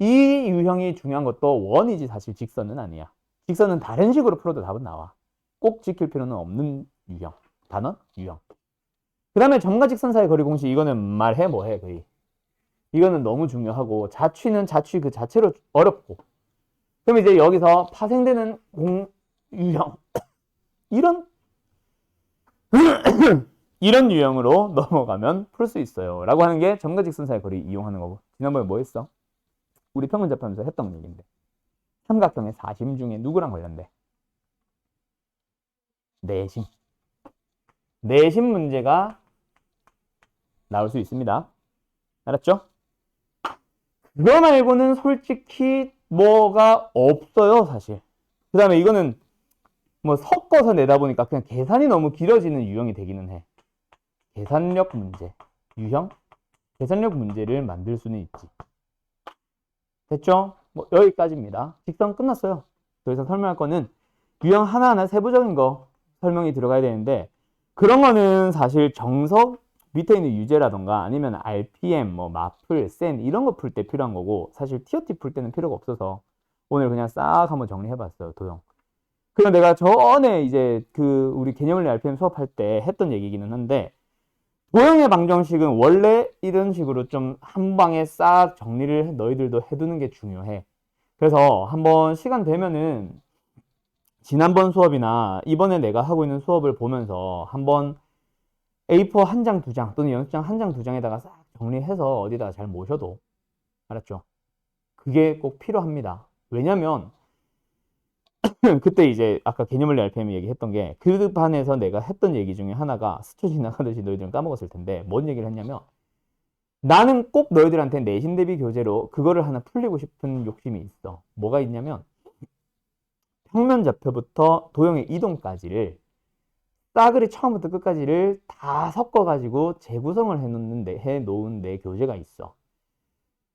이 유형이 중요한 것도 원이지 사실 직선은 아니야. 직선은 다른 식으로 풀어도 답은 나와. 꼭 지킬 필요는 없는 유형. 단원? 유형. 그 다음에 점과 직선 사이 거리 공식, 이거는 말해 뭐해 거의. 이거는 너무 중요하고, 자취는 자취 그 자체로 어렵고, 그럼 이제 여기서 파생되는 유형 이런 유형으로 넘어가면 풀 수 있어요 라고 하는 게 점과 직선 사이 거리 이용하는 거고. 지난번에 뭐 했어? 우리 평균 접하면서 했던 얘기인데, 삼각형의 사심 중에 누구랑 관련돼? 내심. 내심 문제가 나올 수 있습니다. 알았죠? 그거 말고는 솔직히 뭐가 없어요 사실. 그 다음에 이거는 뭐 섞어서 내다 보니까 그냥 계산이 너무 길어지는 유형이 되기는 해. 계산력 문제, 유형? 계산력 문제를 만들 수는 있지. 됐죠? 뭐 여기까지입니다. 직선 끝났어요. 더 이상 설명할 거는 유형 하나하나 세부적인 거 설명이 들어가야 되는데, 그런 거는 사실 정석 밑에 있는 유제라던가 아니면 RPM, 뭐 마플, 센 이런 거 풀 때 필요한 거고, 사실 TOT 풀 때는 필요가 없어서 오늘 그냥 싹 한번 정리해봤어요. 도형. 그럼 내가 전에 이제 그 우리 개념원리 RPM 수업할 때 했던 얘기기는 한데, 도형의 방정식은 원래 이런 식으로 좀 한 방에 싹 정리를 너희들도 해두는 게 중요해. 그래서 한번 시간 되면은 지난번 수업이나 이번에 내가 하고 있는 수업을 보면서 한번 A4 한 장, 두 장 또는 연습장 한 장, 두 장에다가 싹 정리해서 어디다가 잘 모셔도. 알았죠? 그게 꼭 필요합니다. 왜냐면 그때 이제 아까 개념원리 RPM 얘기했던 게, 그 반에서 내가 했던 얘기 중에 하나가 스쳐 지나가듯이 너희들은 까먹었을 텐데, 뭔 얘기를 했냐면, 나는 꼭 너희들한테 내신 대비 교재로 그거를 하나 풀리고 싶은 욕심이 있어. 뭐가 있냐면, 평면 좌표부터 도형의 이동까지를 싸그리 처음부터 끝까지를 다 섞어가지고 재구성을 해놓은 내 교재가 있어.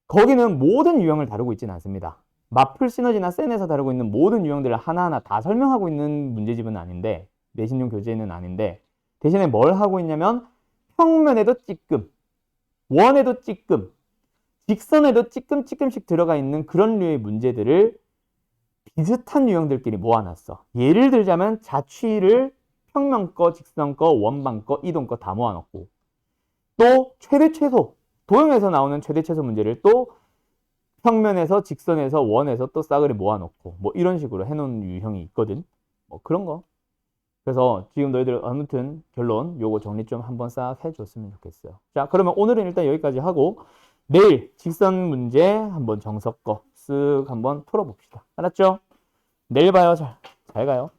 거기는 모든 유형을 다루고 있지는 않습니다. 마플 시너지나 센에서 다루고 있는 모든 유형들을 하나하나 다 설명하고 있는 문제집은 아닌데, 내신용 교재는 아닌데, 대신에 뭘 하고 있냐면 평면에도 찌끔, 원에도 찌끔, 직선에도 찌끔씩 들어가 있는 그런 류의 문제들을 비슷한 유형들끼리 모아놨어. 예를 들자면 자취를 평면 거, 직선 거, 원방 거, 이동 거 다 모아놓고, 또 최대 최소, 도형에서 나오는 최대 최소 문제를 또 평면에서, 직선에서, 원에서 또 싸그리 모아놓고, 뭐 이런 식으로 해놓은 유형이 있거든. 뭐 그런 거. 그래서 지금 너희들 아무튼 결론 요거 정리 좀 한번 싹 해줬으면 좋겠어요. 자, 그러면 오늘은 일단 여기까지 하고, 내일 직선 문제 한번 정석 거 쓱 한번 풀어봅시다. 알았죠? 내일 봐요. 잘 가요.